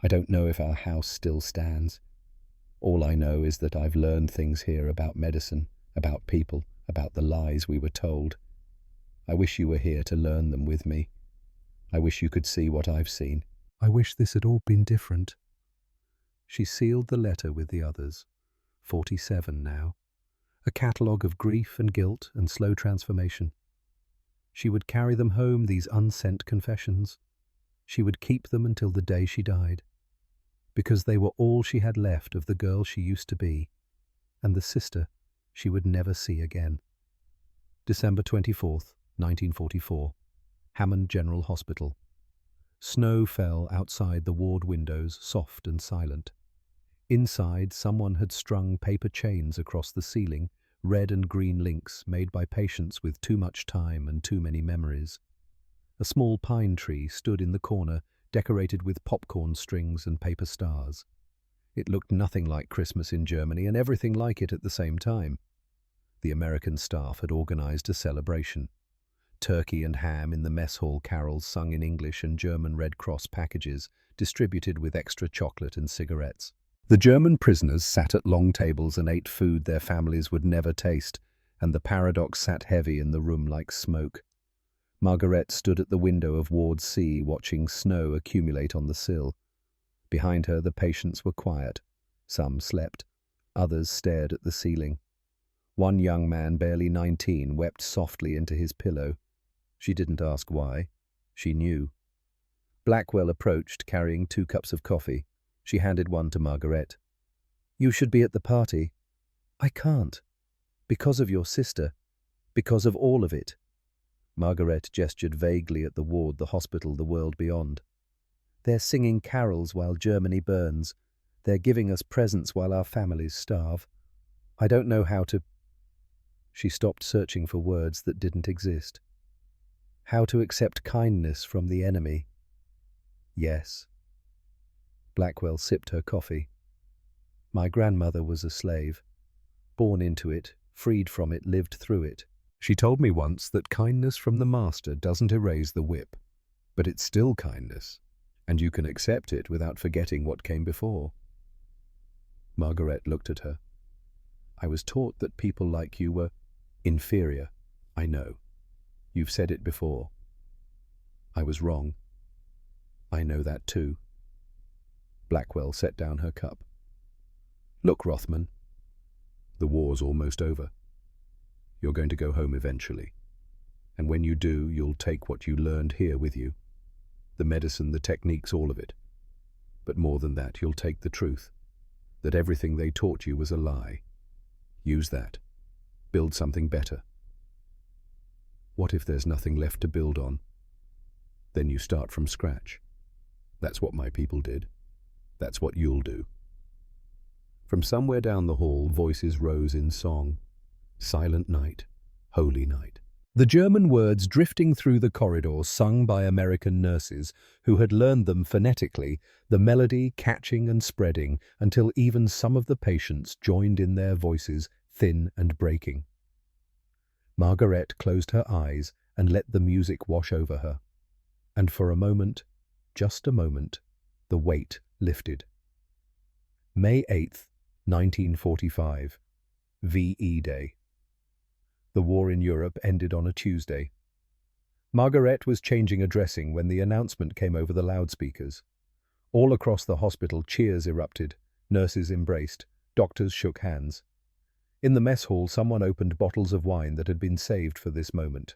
I don't know if our house still stands. All I know is that I've learned things here about medicine, about people, about the lies we were told. I wish you were here to learn them with me. I wish you could see what I've seen. I wish this had all been different. She sealed the letter with the others. 47 now. A catalogue of grief and guilt and slow transformation. She would carry them home, these unsent confessions. She would keep them until the day she died, because they were all she had left of the girl she used to be, and the sister she would never see again. December 24th, 1944. Hammond General Hospital. Snow fell outside the ward windows, soft and silent. Inside, someone had strung paper chains across the ceiling, red and green links made by patients with too much time and too many memories. A small pine tree stood in the corner, decorated with popcorn strings and paper stars. It looked nothing like Christmas in Germany and everything like it at the same time. The American staff had organized a celebration. Turkey and ham in the mess hall carols sung in English and German Red Cross packages, distributed with extra chocolate and cigarettes. The German prisoners sat at long tables and ate food their families would never taste, and the paradox sat heavy in the room like smoke. Margaret stood at the window of Ward C, watching snow accumulate on the sill. Behind her, the patients were quiet. Some slept. Others stared at the ceiling. One young man, barely 19, wept softly into his pillow. She didn't ask why. She knew. Blackwell approached, carrying 2 cups of coffee. She handed one to Margaret. You should be at the party. I can't. Because of your sister. Because of all of it. Margaret gestured vaguely at the ward, the hospital, the world beyond. They're singing carols while Germany burns. They're giving us presents while our families starve. I don't know how to... She stopped, searching for words that didn't exist. How to accept kindness from the enemy. Yes. Blackwell sipped her coffee. My grandmother was a slave. Born into it, freed from it, lived through it. She told me once that kindness from the master doesn't erase the whip. But it's still kindness, and you can accept it without forgetting what came before. Margaret looked at her. I was taught that people like you were inferior. I know. You've said it before. I was wrong. I know that too. Blackwell set down her cup. Look, Rothman, the war's almost over. You're going to go home eventually. And when you do, you'll take what you learned here with you. The medicine, the techniques, all of it. But more than that, you'll take the truth. That everything they taught you was a lie. Use that. Build something better. What if there's nothing left to build on? Then you start from scratch. That's what my people did. That's what you'll do. From somewhere down the hall, voices rose in song. Silent night, holy night. The German words drifting through the corridors sung by American nurses who had learned them phonetically, the melody catching and spreading until even some of the patients joined in their voices, thin and breaking. Margaret closed her eyes and let the music wash over her. And for a moment, just a moment, the weight lifted. May 8th, 1945, VE Day. The war in Europe ended on a Tuesday. Margaret was changing a dressing when the announcement came over the loudspeakers. All across the hospital, cheers erupted, nurses embraced, doctors shook hands. In the mess hall, someone opened bottles of wine that had been saved for this moment.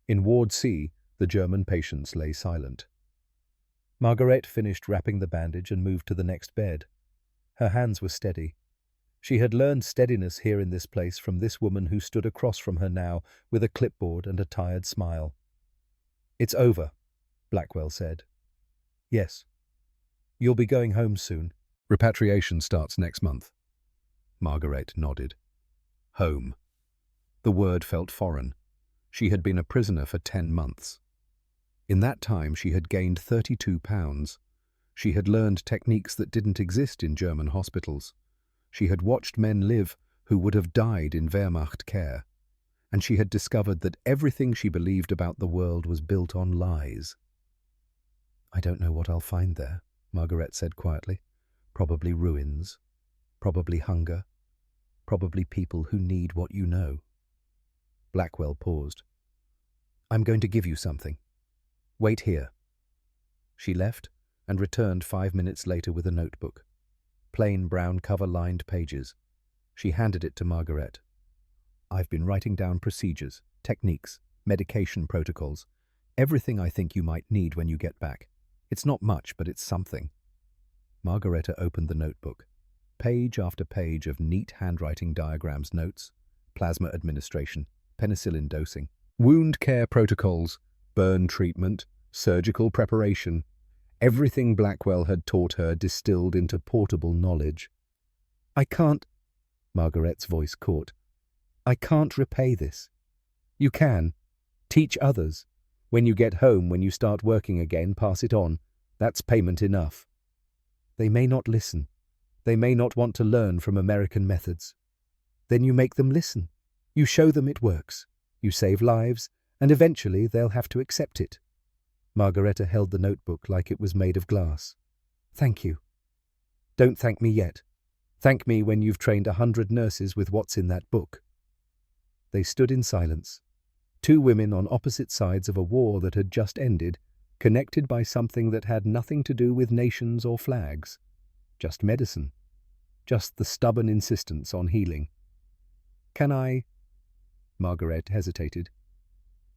In Ward C, the German patients lay silent. Margaret finished wrapping the bandage and moved to the next bed. Her hands were steady. She had learned steadiness here in this place from this woman who stood across from her now with a clipboard and a tired smile. It's over, Blackwell said. Yes. You'll be going home soon. Repatriation starts next month. Margaret nodded. Home. The word felt foreign. She had been a prisoner for 10 months. In that time she had gained 32 pounds. She had learned techniques that didn't exist in German hospitals. She had watched men live who would have died in Wehrmacht care. And she had discovered that everything she believed about the world was built on lies. I don't know what I'll find there, Margaret said quietly. Probably ruins. Probably hunger. Probably people who need what you know. Blackwell paused. I'm going to give you something. Wait here. She left and returned 5 minutes later with a notebook. Plain brown cover-lined pages. She handed it to Margaret. I've been writing down procedures, techniques, medication protocols, everything I think you might need when you get back. It's not much, but it's something. Margareta opened the notebook. Page after page of neat handwriting diagrams, notes, plasma administration, penicillin dosing, wound care protocols, burn treatment, surgical preparation. Everything Blackwell had taught her distilled into portable knowledge. I can't, Margaret's voice caught. I can't repay this. You can. Teach others. When you get home, when you start working again, pass it on. That's payment enough. They may not listen. They may not want to learn from American methods. Then you make them listen. You show them it works. You save lives, and eventually they'll have to accept it. Margareta held the notebook like it was made of glass. Thank you. Don't thank me yet. Thank me when you've trained 100 nurses with what's in that book. They stood in silence, 2 women on opposite sides of a war that had just ended, connected by something that had nothing to do with nations or flags. Just medicine. Just the stubborn insistence on healing. Can I... Margaret hesitated.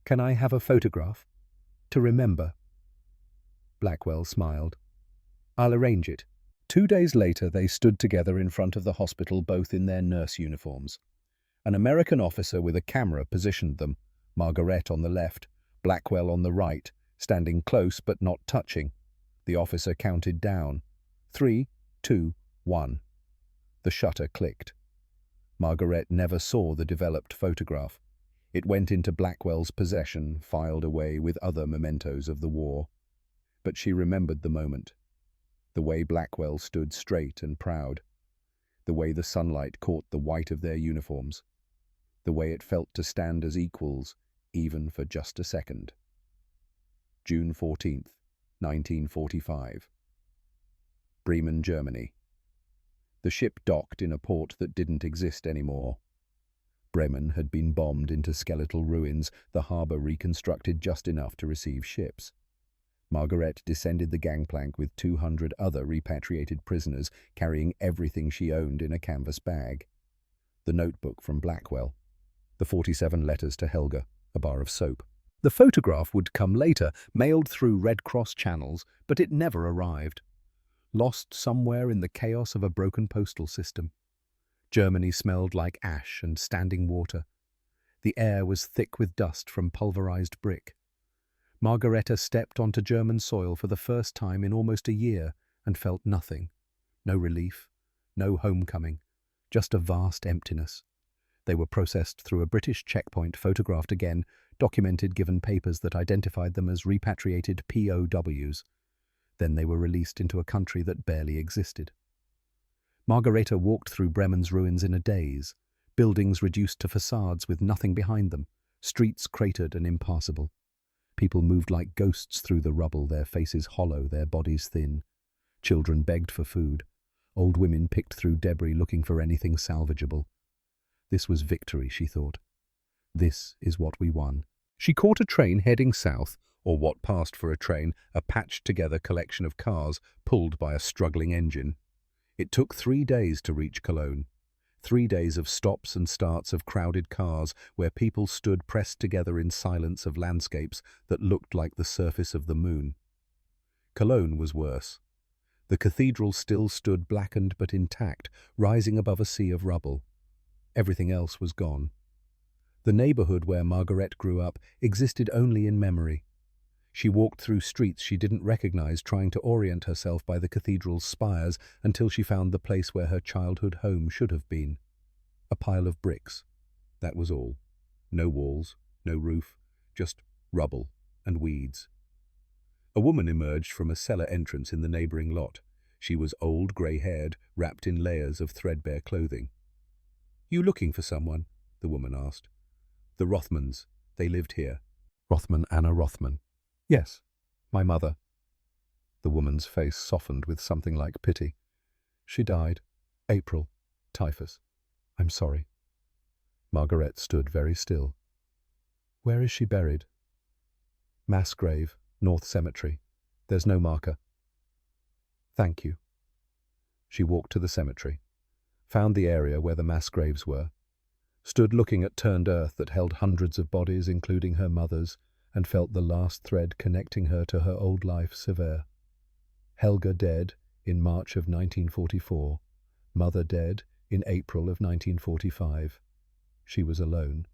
Can I have a photograph? To remember. Blackwell smiled. I'll arrange it. 2 days later they stood together in front of the hospital, both in their nurse uniforms. An American officer with a camera positioned them, Margaret on the left, Blackwell on the right, standing close but not touching. The officer counted down. 3, 2, 1. The shutter clicked. Margaret never saw the developed photograph. It went into Blackwell's possession, filed away with other mementos of the war. But she remembered the moment. The way Blackwell stood straight and proud. The way the sunlight caught the white of their uniforms. The way it felt to stand as equals, even for just a second. June 14th, 1945. Bremen, Germany. The ship docked in a port that didn't exist anymore. Bremen had been bombed into skeletal ruins, the harbour reconstructed just enough to receive ships. Margaret descended the gangplank with 200 other repatriated prisoners, carrying everything she owned in a canvas bag. The notebook from Blackwell, the 47 letters to Helga, a bar of soap. The photograph would come later, mailed through Red Cross channels, but it never arrived. Lost somewhere in the chaos of a broken postal system. Germany smelled like ash and standing water. The air was thick with dust from pulverized brick. Margareta stepped onto German soil for the first time in almost a year and felt nothing. No relief, no homecoming, just a vast emptiness. They were processed through a British checkpoint, photographed again, documented, given papers that identified them as repatriated POWs. Then they were released into a country that barely existed. Margareta walked through Bremen's ruins in a daze, buildings reduced to facades with nothing behind them, streets cratered and impassable. People moved like ghosts through the rubble, their faces hollow, their bodies thin. Children begged for food. Old women picked through debris looking for anything salvageable. This was victory, she thought. This is what we won. She caught a train heading south, or what passed for a train, a patched-together collection of cars pulled by a struggling engine. It took 3 days to reach Cologne. 3 days of stops and starts of crowded cars where people stood pressed together in silence of landscapes that looked like the surface of the moon. Cologne was worse. The cathedral still stood blackened but intact, rising above a sea of rubble. Everything else was gone. The neighborhood where Margaret grew up existed only in memory. She walked through streets she didn't recognize, trying to orient herself by the cathedral's spires until she found the place where her childhood home should have been. A pile of bricks. That was all. No walls, no roof, just rubble and weeds. A woman emerged from a cellar entrance in the neighboring lot. She was old, grey-haired, wrapped in layers of threadbare clothing. "You looking for someone?" the woman asked. "The Rothmans. They lived here." Rothman, Anna Rothman. "Yes, my mother." The woman's face softened with something like pity. "She died. April. Typhus. I'm sorry." Margaret stood very still. "Where is she buried?" "Mass grave, North Cemetery. There's no marker." "Thank you." She walked to the cemetery, found the area where the mass graves were, stood looking at turned earth that held hundreds of bodies, including her mother's, and felt the last thread connecting her to her old life sever. Helga dead in March of 1944, mother dead in April of 1945. She was alone.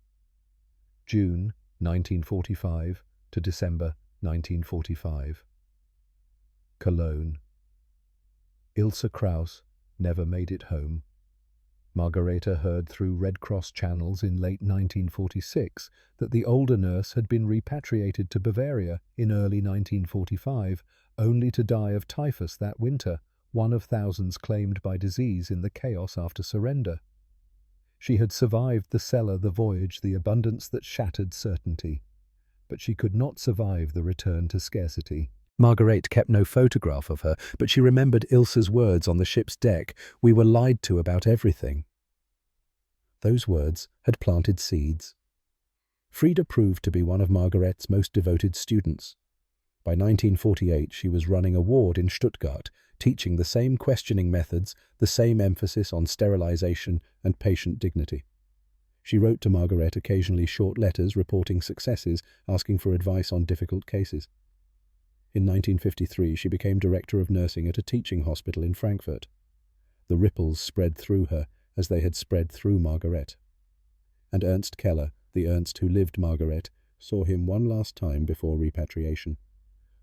June 1945 to December 1945. Cologne. Ilse Krauss never made it home. Margareta heard through Red Cross channels in late 1946 that the older nurse had been repatriated to Bavaria in early 1945, only to die of typhus that winter, one of thousands claimed by disease in the chaos after surrender. She had survived the cellar, the voyage, the abundance that shattered certainty. But she could not survive the return to scarcity. Margaret kept no photograph of her, but she remembered Ilse's words on the ship's deck, "We were lied to about everything." Those words had planted seeds. Frida proved to be one of Margaret's most devoted students. By 1948, she was running a ward in Stuttgart, teaching the same questioning methods, the same emphasis on sterilization and patient dignity. She wrote to Margaret occasionally short letters reporting successes, asking for advice on difficult cases. In 1953, she became director of nursing at a teaching hospital in Frankfurt. The ripples spread through her as they had spread through Margaret. And Ernst Keller, the Ernst who lived Margaret, saw him one last time before repatriation.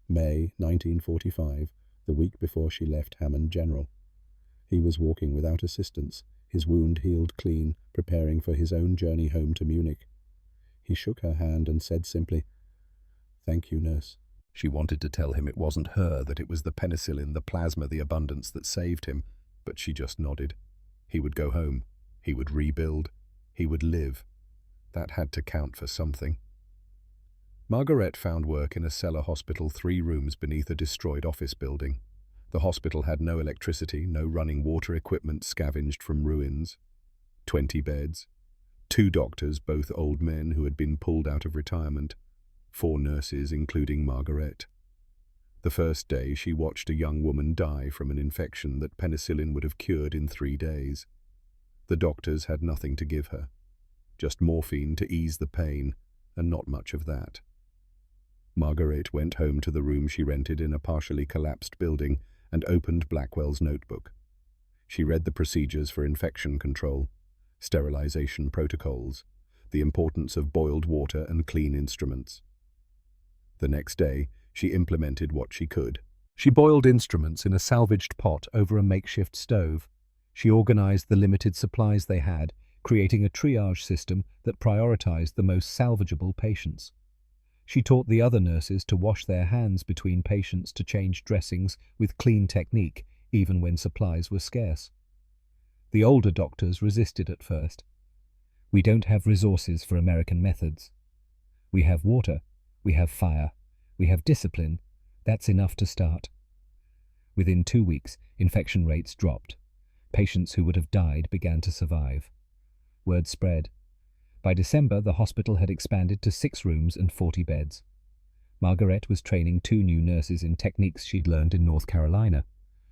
May 1945, the week before she left Hammond General. He was walking without assistance, his wound healed clean, preparing for his own journey home to Munich. He shook her hand and said simply, "Thank you, nurse." She wanted to tell him it wasn't her, that it was the penicillin, the plasma, the abundance that saved him, but she just nodded. He would go home. He would rebuild. He would live. That had to count for something. Margaret found work in a cellar hospital 3 rooms beneath a destroyed office building. The hospital had no electricity, no running water equipment scavenged from ruins. 20 beds. 2 doctors, both old men who had been pulled out of retirement. 4 nurses, including Margaret. The first day, she watched a young woman die from an infection that penicillin would have cured in 3 days. The doctors had nothing to give her. Just morphine to ease the pain, and not much of that. Margaret went home to the room she rented in a partially collapsed building and opened Blackwell's notebook. She read the procedures for infection control, sterilization protocols, the importance of boiled water and clean instruments. The next day, she implemented what she could. She boiled instruments in a salvaged pot over a makeshift stove. She organized the limited supplies they had, creating a triage system that prioritized the most salvageable patients. She taught the other nurses to wash their hands between patients to change dressings with clean technique, even when supplies were scarce. The older doctors resisted at first. "We don't have resources for American methods. We have water, we have fire, we have discipline. That's enough to start." Within 2 weeks, infection rates dropped. Patients who would have died began to survive. Word spread. By December, the hospital had expanded to 6 rooms and 40 beds. Margaret was training 2 new nurses in techniques she'd learned in North Carolina.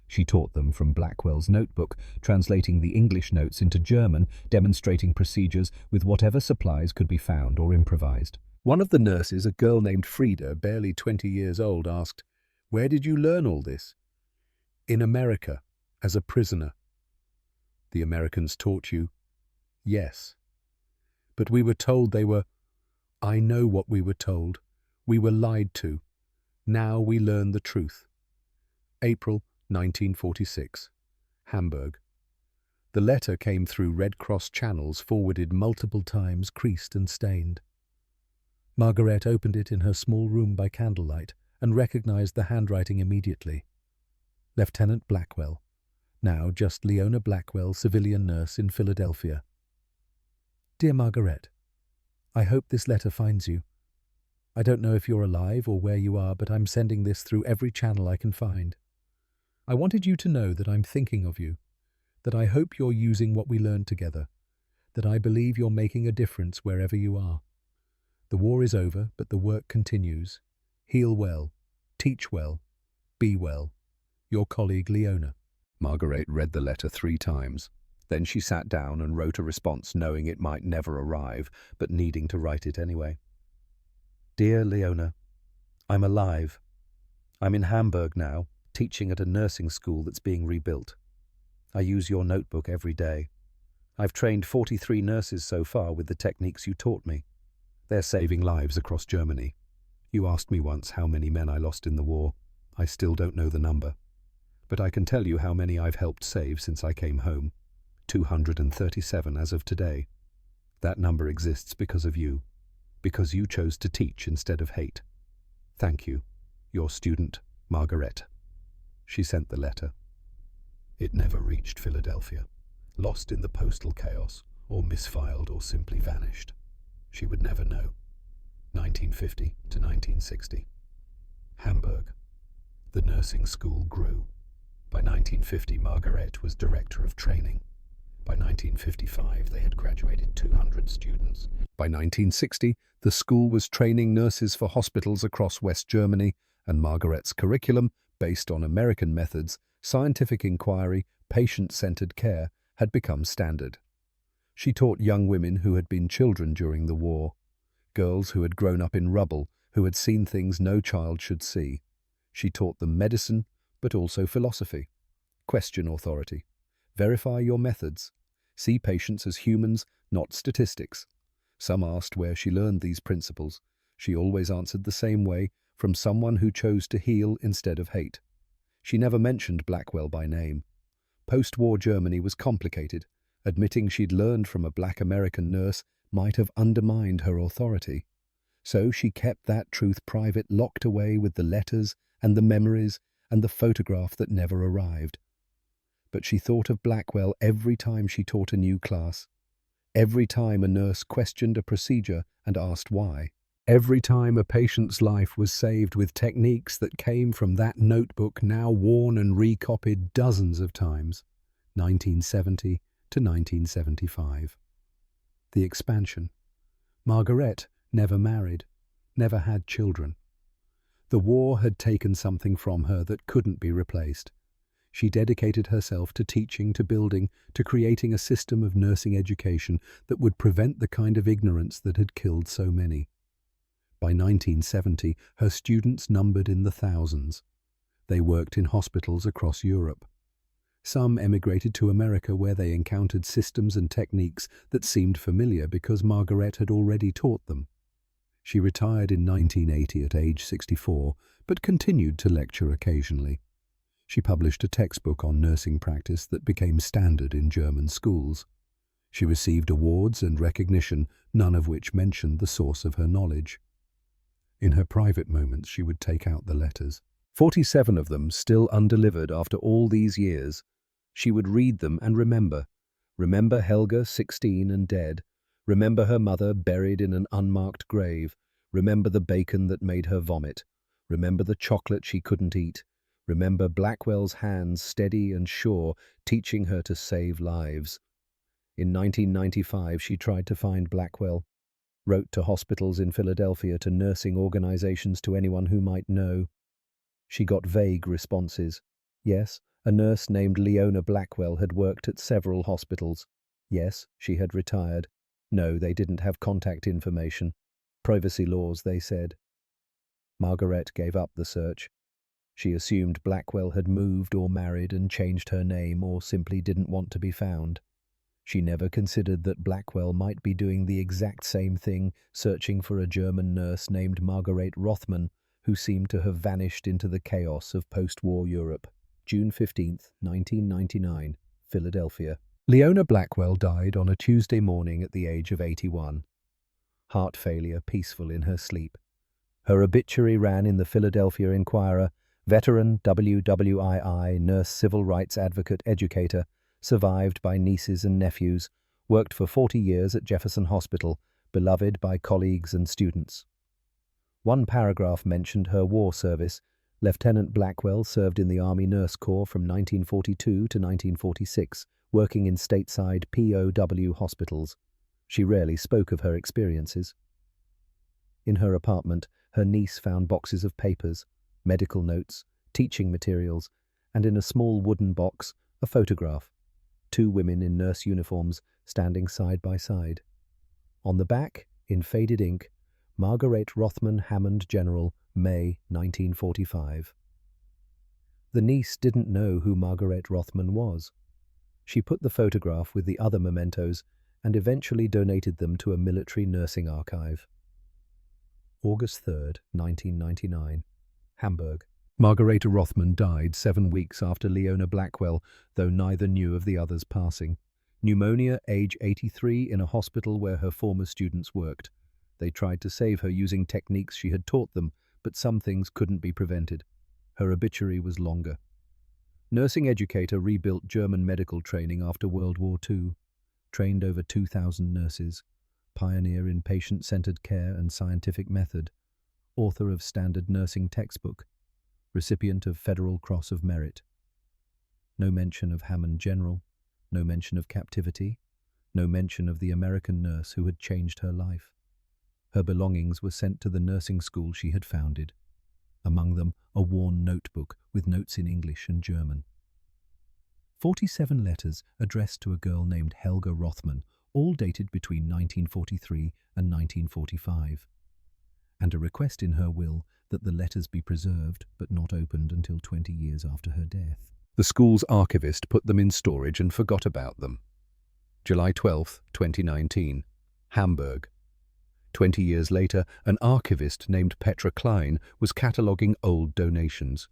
She taught them from Blackwell's notebook, translating the English notes into German, demonstrating procedures with whatever supplies could be found or improvised. One of the nurses, a girl named Frida, barely 20 years old, asked, "Where did you learn all this?" "In America, as a prisoner." "The Americans taught you?" "Yes. But we were told they were—" "I know what we were told. We were lied to. Now we learn the truth." April 1946. Hamburg. The letter came through Red Cross channels, forwarded multiple times, creased and stained. Margaret opened it in her small room by candlelight and recognized the handwriting immediately. Lieutenant Blackwell. Now just Leona Blackwell, civilian nurse in Philadelphia. Dear Margaret, I hope this letter finds you. I don't know if you're alive or where you are, but I'm sending this through every channel I can find. I wanted you to know that I'm thinking of you, that I hope you're using what we learned together, that I believe you're making a difference wherever you are. The war is over, but the work continues. Heal well, teach well, be well. Your colleague Leona. Margaret read the letter 3 times. Then she sat down and wrote a response, knowing it might never arrive, but needing to write it anyway. Dear Leona, I'm alive. I'm in Hamburg now, teaching at a nursing school that's being rebuilt. I use your notebook every day. I've trained 43 nurses so far with the techniques you taught me. They're saving lives across Germany. You asked me once how many men I lost in the war. I still don't know the number. But I can tell you how many I've helped save since I came home. 237 as of today. That number exists because of you, because you chose to teach instead of hate. Thank you, your student, Margaret. She sent the letter. It never reached Philadelphia, lost in the postal chaos, or misfiled or simply vanished. She would never know. 1950 to 1960. Hamburg. The nursing school grew. By 1950, Margaret was director of training. By 1955, they had graduated 200 students. By 1960, the school was training nurses for hospitals across West Germany, and Margaret's curriculum, based on American methods, scientific inquiry, patient-centered care, had become standard. She taught young women who had been children during the war, girls who had grown up in rubble, who had seen things no child should see. She taught them medicine, but also philosophy. Question authority. Verify your methods. See patients as humans, not statistics. Some asked where she learned these principles. She always answered the same way, from someone who chose to heal instead of hate. She never mentioned Blackwell by name. Post-war Germany was complicated. Admitting she'd learned from a black American nurse might have undermined her authority. So she kept that truth private, locked away with the letters and the memories and the photograph that never arrived. But she thought of Blackwell every time she taught a new class, every time a nurse questioned a procedure and asked why. Every time a patient's life was saved with techniques that came from that notebook, now worn and recopied dozens of times. 1970 to 1975. The expansion. Margaret never married, never had children. The war had taken something from her that couldn't be replaced. She dedicated herself to teaching, to building, to creating a system of nursing education that would prevent the kind of ignorance that had killed so many. By 1970, her students numbered in the thousands. They worked in hospitals across Europe. Some emigrated to America, where they encountered systems and techniques that seemed familiar because Margaret had already taught them. She retired in 1980 at age 64, but continued to lecture occasionally. She published a textbook on nursing practice that became standard in German schools. She received awards and recognition, none of which mentioned the source of her knowledge. In her private moments, she would take out the letters. 47 of them still undelivered after all these years. She would read them and remember. Remember Helga, 16 and dead. Remember her mother buried in an unmarked grave. Remember the bacon that made her vomit. Remember the chocolate she couldn't eat. Remember Blackwell's hands, steady and sure, teaching her to save lives. In 1995, she tried to find Blackwell. Wrote to hospitals in Philadelphia, to nursing organizations, to anyone who might know. She got vague responses. Yes, a nurse named Leona Blackwell had worked at several hospitals. Yes, she had retired. No, they didn't have contact information. Privacy laws, they said. Margaret gave up the search. She assumed Blackwell had moved or married and changed her name, or simply didn't want to be found. She never considered that Blackwell might be doing the exact same thing, searching for a German nurse named Margaret Rothman, who seemed to have vanished into the chaos of post-war Europe. June 15, 1999, Philadelphia. Leona Blackwell died on a Tuesday morning at the age of 81. Heart failure, peaceful in her sleep. Her obituary ran in the Philadelphia Inquirer: veteran WWII, nurse, civil rights advocate, educator, survived by nieces and nephews, worked for 40 years at Jefferson Hospital, beloved by colleagues and students. One paragraph mentioned her war service. Lieutenant Blackwell served in the Army Nurse Corps from 1942 to 1946, working in stateside POW hospitals. She rarely spoke of her experiences. In her apartment, her niece found boxes of papers, medical notes, teaching materials, and in a small wooden box, a photograph. 2 women in nurse uniforms standing side by side. On the back, in faded ink, Margaret Rothman, Hammond General, May 1945. The niece didn't know who Margaret Rothman was. She put the photograph with the other mementos and eventually donated them to a military nursing archive. August 3, 1999, Hamburg. Margareta Rothman died 7 weeks after Leona Blackwell, though neither knew of the other's passing. Pneumonia, age 83, in a hospital where her former students worked. They tried to save her using techniques she had taught them, but some things couldn't be prevented. Her obituary was longer. Nursing educator, rebuilt German medical training after World War II. Trained over 2,000 nurses. Pioneer in patient-centered care and scientific method. Author of standard nursing textbook. Recipient of Federal Cross of Merit. No mention of Hammond General, no mention of captivity, no mention of the American nurse who had changed her life. Her belongings were sent to the nursing school she had founded. Among them, a worn notebook with notes in English and German. 47 letters addressed to a girl named Helga Rothman, all dated between 1943 and 1945. And a request in her will that the letters be preserved but not opened until 20 years after her death. The school's archivist put them in storage and forgot about them. July 12, 2019, Hamburg. 20 years later, an archivist named Petra Klein was cataloguing old donations.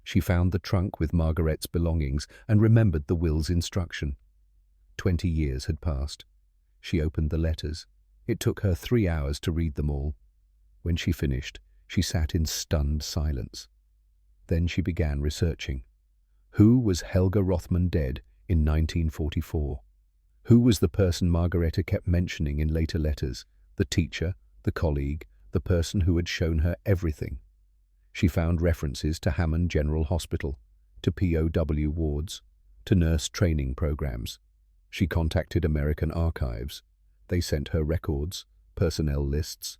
She found the trunk with Margaret's belongings and remembered the will's instruction. 20 years had passed. She opened the letters. It took her 3 hours to read them all. When she finished, she sat in stunned silence. Then she began researching. Who was Helga Rothman dead in 1944? Who was the person Margareta kept mentioning in later letters? The teacher, the colleague, the person who had shown her everything. She found references to Hammond General Hospital, to POW wards, to nurse training programs. She contacted American archives. They sent her records, personnel lists,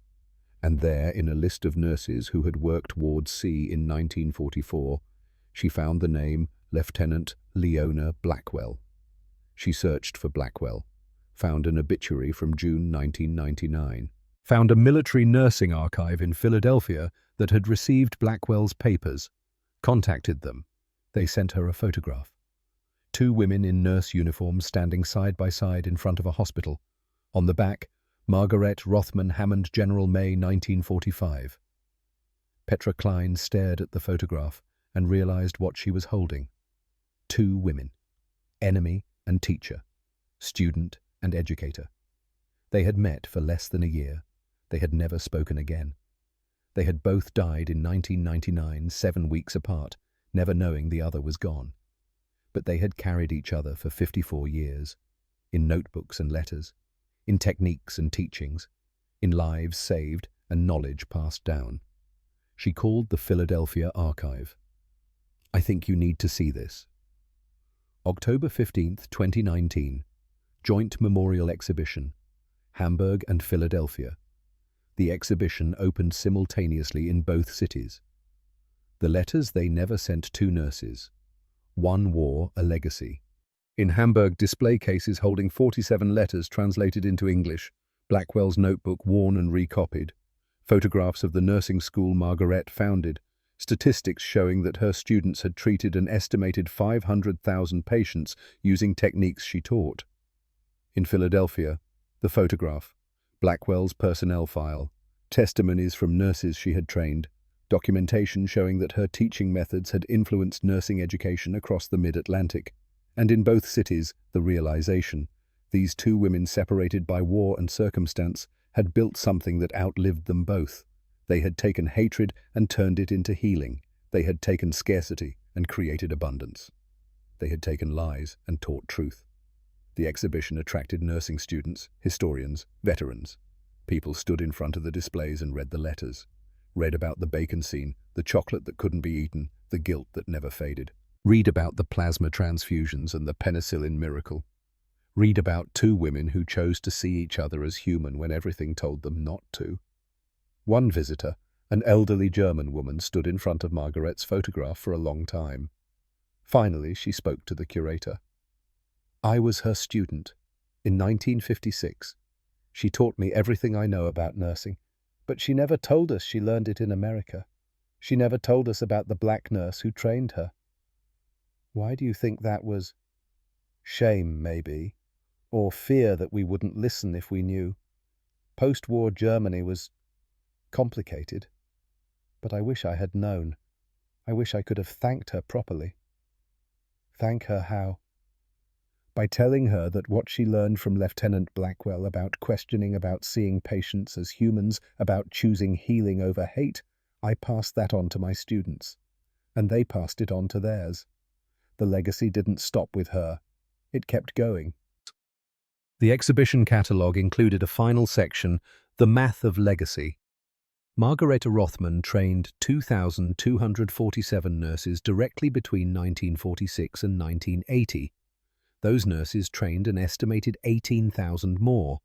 and there, in a list of nurses who had worked Ward C in 1944, she found the name Lieutenant Leona Blackwell. She searched for Blackwell, found an obituary from June 1999, found a military nursing archive in Philadelphia that had received Blackwell's papers, contacted them. They sent her a photograph. Two women in nurse uniforms standing side by side in front of a hospital. On the back, Margaret Rothman Hammond General May 1945. Petra Klein stared at the photograph and realized what she was holding. Two women, enemy and teacher, student and educator. They had met for less than a year. They had never spoken again. They had both died in 1999, 7 weeks apart, never knowing the other was gone. But they had carried each other for 54 years, in notebooks and letters, in techniques and teachings, in lives saved and knowledge passed down. She called the Philadelphia Archive. I think you need to see this. October 15, 2019. Joint Memorial Exhibition, Hamburg and Philadelphia. The exhibition opened simultaneously in both cities. The letters they never sent two nurses. One war, a legacy. In Hamburg, display cases holding 47 letters translated into English, Blackwell's notebook worn and recopied, photographs of the nursing school Margaret founded, statistics showing that her students had treated an estimated 500,000 patients using techniques she taught. In Philadelphia, the photograph, Blackwell's personnel file, testimonies from nurses she had trained, documentation showing that her teaching methods had influenced nursing education across the mid-Atlantic, and in both cities, the realization, these two women separated by war and circumstance had built something that outlived them both. They had taken hatred and turned it into healing. They had taken scarcity and created abundance. They had taken lies and taught truth. The exhibition attracted nursing students, historians, veterans. People stood in front of the displays and read the letters. Read about the bacon scene, the chocolate that couldn't be eaten, the guilt that never faded. Read about the plasma transfusions and the penicillin miracle. Read about two women who chose to see each other as human when everything told them not to. One visitor, an elderly German woman, stood in front of Margaret's photograph for a long time. Finally, she spoke to the curator. I was her student. In 1956. She taught me everything I know about nursing, but she never told us she learned it in America. She never told us about the black nurse who trained her. Why do you think that was? Shame, maybe, or fear that we wouldn't listen if we knew. Post-war Germany was complicated, but I wish I had known. I wish I could have thanked her properly. Thank her how? By telling her that what she learned from Lieutenant Blackwell about questioning, about seeing patients as humans, about choosing healing over hate, I passed that on to my students, and they passed it on to theirs. The legacy didn't stop with her. It kept going. The exhibition catalogue included a final section, The Math of Legacy. Margaret Rothman trained 2,247 nurses directly between 1946 and 1980. Those nurses trained an estimated 18,000 more.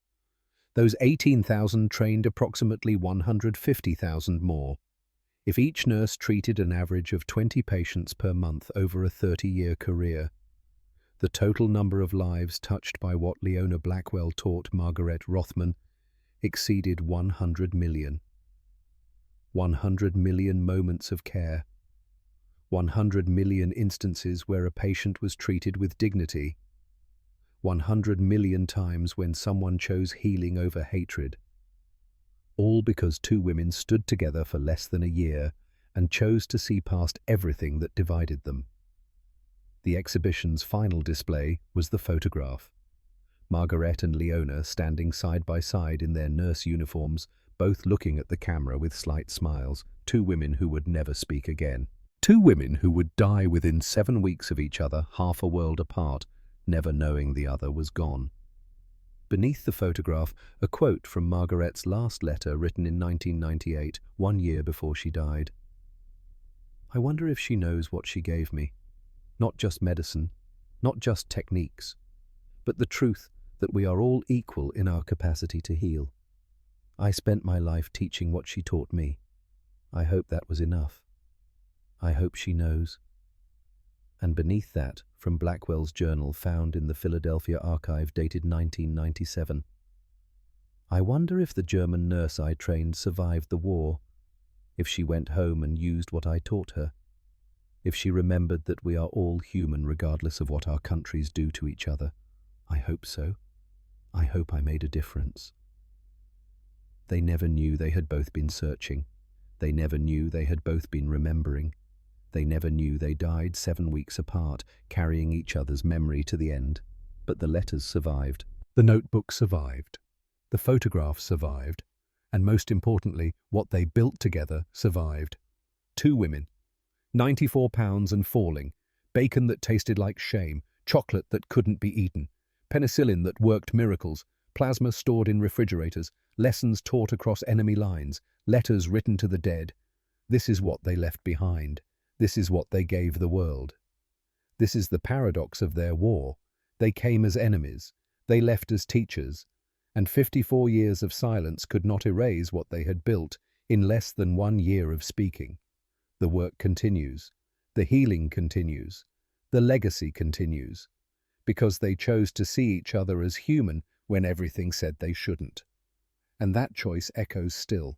Those 18,000 trained approximately 150,000 more. If each nurse treated an average of 20 patients per month over a 30-year career, the total number of lives touched by what Leona Blackwell taught Margaret Rothman exceeded 100 million. 100 million moments of care. 100 million instances where a patient was treated with dignity. 100 million times when someone chose healing over hatred. All because two women stood together for less than a year and chose to see past everything that divided them. The exhibition's final display was the photograph. Margaret and Leona standing side by side in their nurse uniforms, both looking at the camera with slight smiles, two women who would never speak again. Two women who would die within 7 weeks of each other, half a world apart, never knowing the other was gone. Beneath the photograph, a quote from Margaret's last letter written in 1998, 1 year before she died. "I wonder if she knows what she gave me. Not just medicine, not just techniques, but the truth that we are all equal in our capacity to heal. I spent my life teaching what she taught me. I hope that was enough. I hope she knows." And beneath that, from Blackwell's journal found in the Philadelphia archive dated 1997. "I wonder if the German nurse I trained survived the war, if she went home and used what I taught her, if she remembered that we are all human regardless of what our countries do to each other. I hope so. I hope I made a difference." They never knew they had both been searching. They never knew they had both been remembering. They never knew they died 7 weeks apart, carrying each other's memory to the end. But the letters survived. The notebook survived. The photograph survived. And most importantly, what they built together survived. 2 women. 94 pounds and falling. Bacon that tasted like shame. Chocolate that couldn't be eaten. Penicillin that worked miracles. Plasma stored in refrigerators. Lessons taught across enemy lines. Letters written to the dead. This is what they left behind. This is what they gave the world. This is the paradox of their war. They came as enemies. They left as teachers. And 54 years of silence could not erase what they had built in less than 1 year of speaking. The work continues. The healing continues. The legacy continues. Because they chose to see each other as human when everything said they shouldn't. And that choice echoes still.